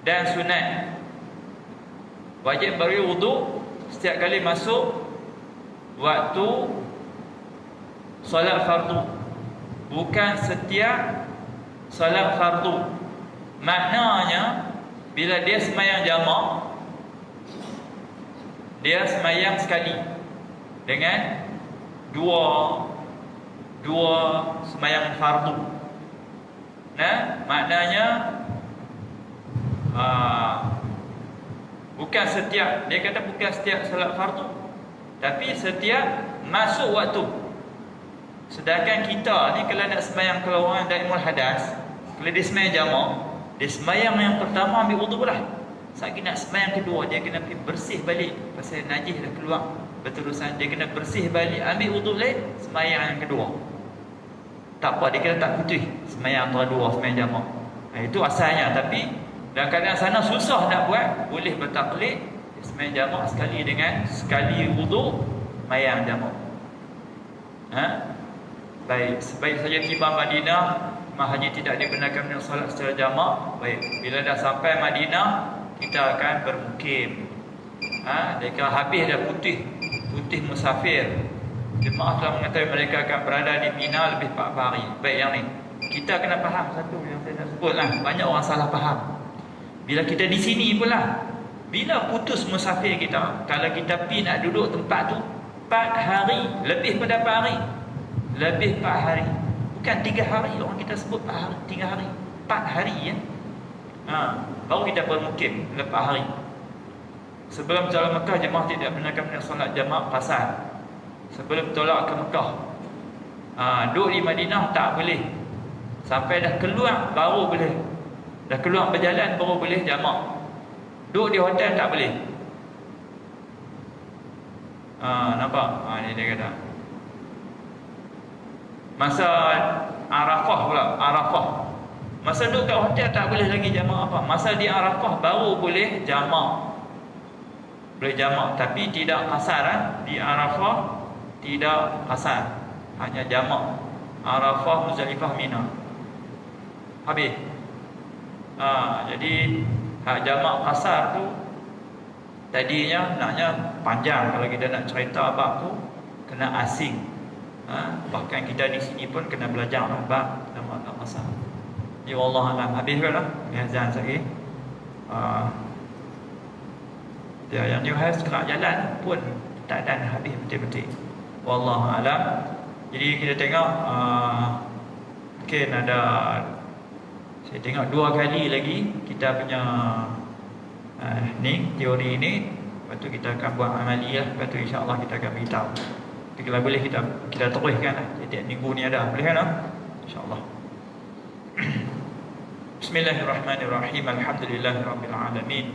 dan sunat. Wajib beri wuduk setiap kali masuk waktu solat fardu. Bukan setiap solat fardu. Maknanya bila dia sembahyang jamak, dia sembahyang sekali dengan dua sembahyang fardu. Maknanya Bukan setiap, dia kata bukan setiap salat fardu, tapi setiap masuk waktu. Sedangkan kita ni kalau nak sembahyang kalau orang daimul hadas, kalau dia sembahyang jamak, dia sembahyang yang pertama ambil wudu lah. Saat nak sembahyang kedua, dia kena pergi bersih balik pasal najis dah keluar berterusan. Dia kena bersih balik, ambil wudu lain, sembahyang yang kedua. Tak apa, dia kena tak putih sembahyang antara dua, sembahyang jamak. Itu asalnya. Tapi dalam keadaan sana susah nak buat, boleh bertaklid sembahyang jamak sekali wudu, sembahyang jamak. Baik, sebaik saja tiba Madinah, Imam Haji tidak dibenarkan solat secara jamak. Baik, bila dah sampai Madinah, kita akan bermukim. Mereka habis dah putih musafir. Jemaah telah mengetahui mereka akan berada di Mina lebih 4 hari. Baik, yang ni kita kena faham satu yang saya nak sebut lah. Banyak orang salah faham. Bila kita di sini pula, bila putus musafir kita, kalau kita pergi nak duduk tempat tu 4 hari, lebih pada 4 hari. Lebih 4 hari. Bukan 3 hari. Orang kita sebut 4 hari, 3 hari, 4 hari ya. Baru kita bermukim 4 hari. Sebelum jalan Mekah, jemaah tidak benarkan solat jamak qasar. Sebelum tolak ke Mekah, duduk di Madinah tak boleh. Sampai dah keluar baru boleh. Dah keluar berjalan baru boleh jamak. Duduk di hotel tak boleh. Nampak? Ni dia kata. Masa Arafah pula, Arafah. Masa duduk kat hotel tak boleh lagi jamak apa. Masa di Arafah baru boleh jamak. Boleh jamak, tapi tidak qasar. Di Arafah tidak qasar, hanya jamak. Arafah, Muzdalifah, Mina. Habis. Jadi jamak qasar tu tadinya naknya panjang. Kalau kita nak cerita bab tu kena asing. Bahkan kita di sini pun kena belajar bab jamak qasar. Ya Allah alam. Habis ke dah? Azan lagi. Dia yang New House nak jalan pun tak ada habis betul-betul. Wallahu alam. Jadi kita tengok mungkin ada, saya tengok 2 kali lagi kita punya teori ini. Lepas tu kita akan buat amaliyah. Lepas tu insya-Allah kita akan beritahu. Tapi kalau boleh kita teruskan lah. Setiap minggu ni ada. Boleh kan? Insya-Allah. Bismillahirrahmanirrahim. Alhamdulillahirabbil alamin.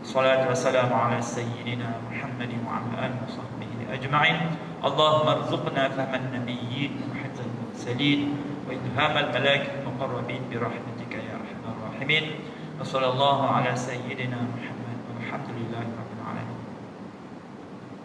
Salatu wassalamu ala sayyidina Muhammadin wa ala alihi wa sahbihi ajma'in. Allahumma arzuqna fahman nabiyyin wa hifzal mursalin wa ilhamal malaikil muqarrabin bi rahmatika ya arhamar rahimin. Wa sallallahu ala sayyidina Muhammad walhamdulillahi